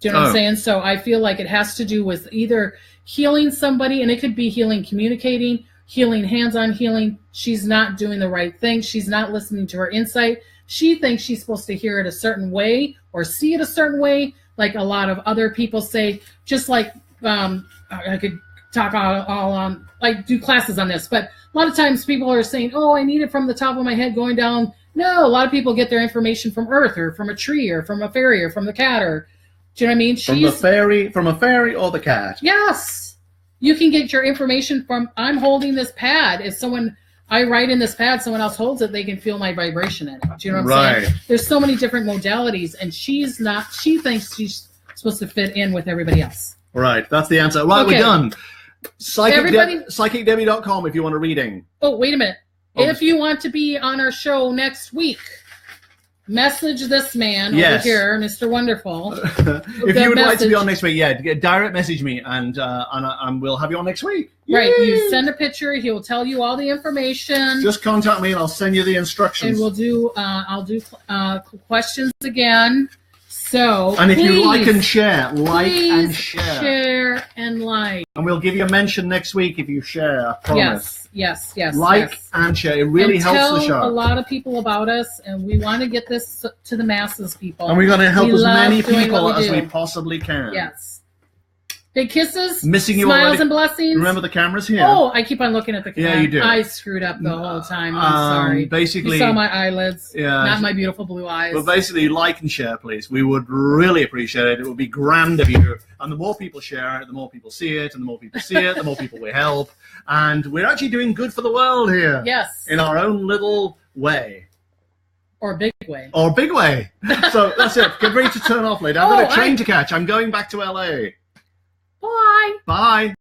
Do you know what I'm saying? So I feel like it has to do with either healing somebody, and it could be healing, communicating, healing, hands-on healing. She's not doing the right thing. She's not listening to her insight. She thinks she's supposed to hear it a certain way or see it a certain way, like a lot of other people say, just like I could talk all on, like, do classes on this, but a lot of times people are saying, oh, I need it from the top of my head going down. No, a lot of people get their information from Earth or from a tree or from a fairy or from the cat, or, do you know what I mean? From a fairy or the cat. Yes. You can get your information from, I'm holding this pad. If I write in this pad, someone else holds it, they can feel my vibration in it. Do you know what I'm saying? There's so many different modalities, and she thinks she's supposed to fit in with everybody else. Right, that's the answer. Right, Okay. we're done. PsychicDebbie.com if you want a reading. Oh, wait a minute. Oh. If you want to be on our show next week, message this man over here, Mr. Wonderful. If you would like to be on next week, direct message me, and we'll have you on next week. Right, Yay! you send a picture. He will tell you all the information. Just contact me, and I'll send you the instructions. And we'll do. I'll do questions again. So, and if please, you like and share, share and like. And we'll give you a mention next week if you share. I promise. Yes. Like and share. It really helps the show. Tell a lot of people about us, and we want to get this to the masses, people. And we're going to help as many people as we possibly can. Yes. Big kisses. Missing you smiles already. And blessings. Remember the camera's here. Oh, I keep on looking at the camera. Yeah, you do. I screwed up the whole time. I'm sorry. Basically, you saw my eyelids. Yeah. Not my beautiful blue eyes. But basically, like and share, please. We would really appreciate it. It would be grand of you. And the more people share it, the more people see it. And the more people see it, the more people we help. And we're actually doing good for the world here. Yes. In our own little way. Or big way. Or big way. So that's it. Get ready to turn off later. I've got a train to catch. I'm going back to LA. Bye. Bye.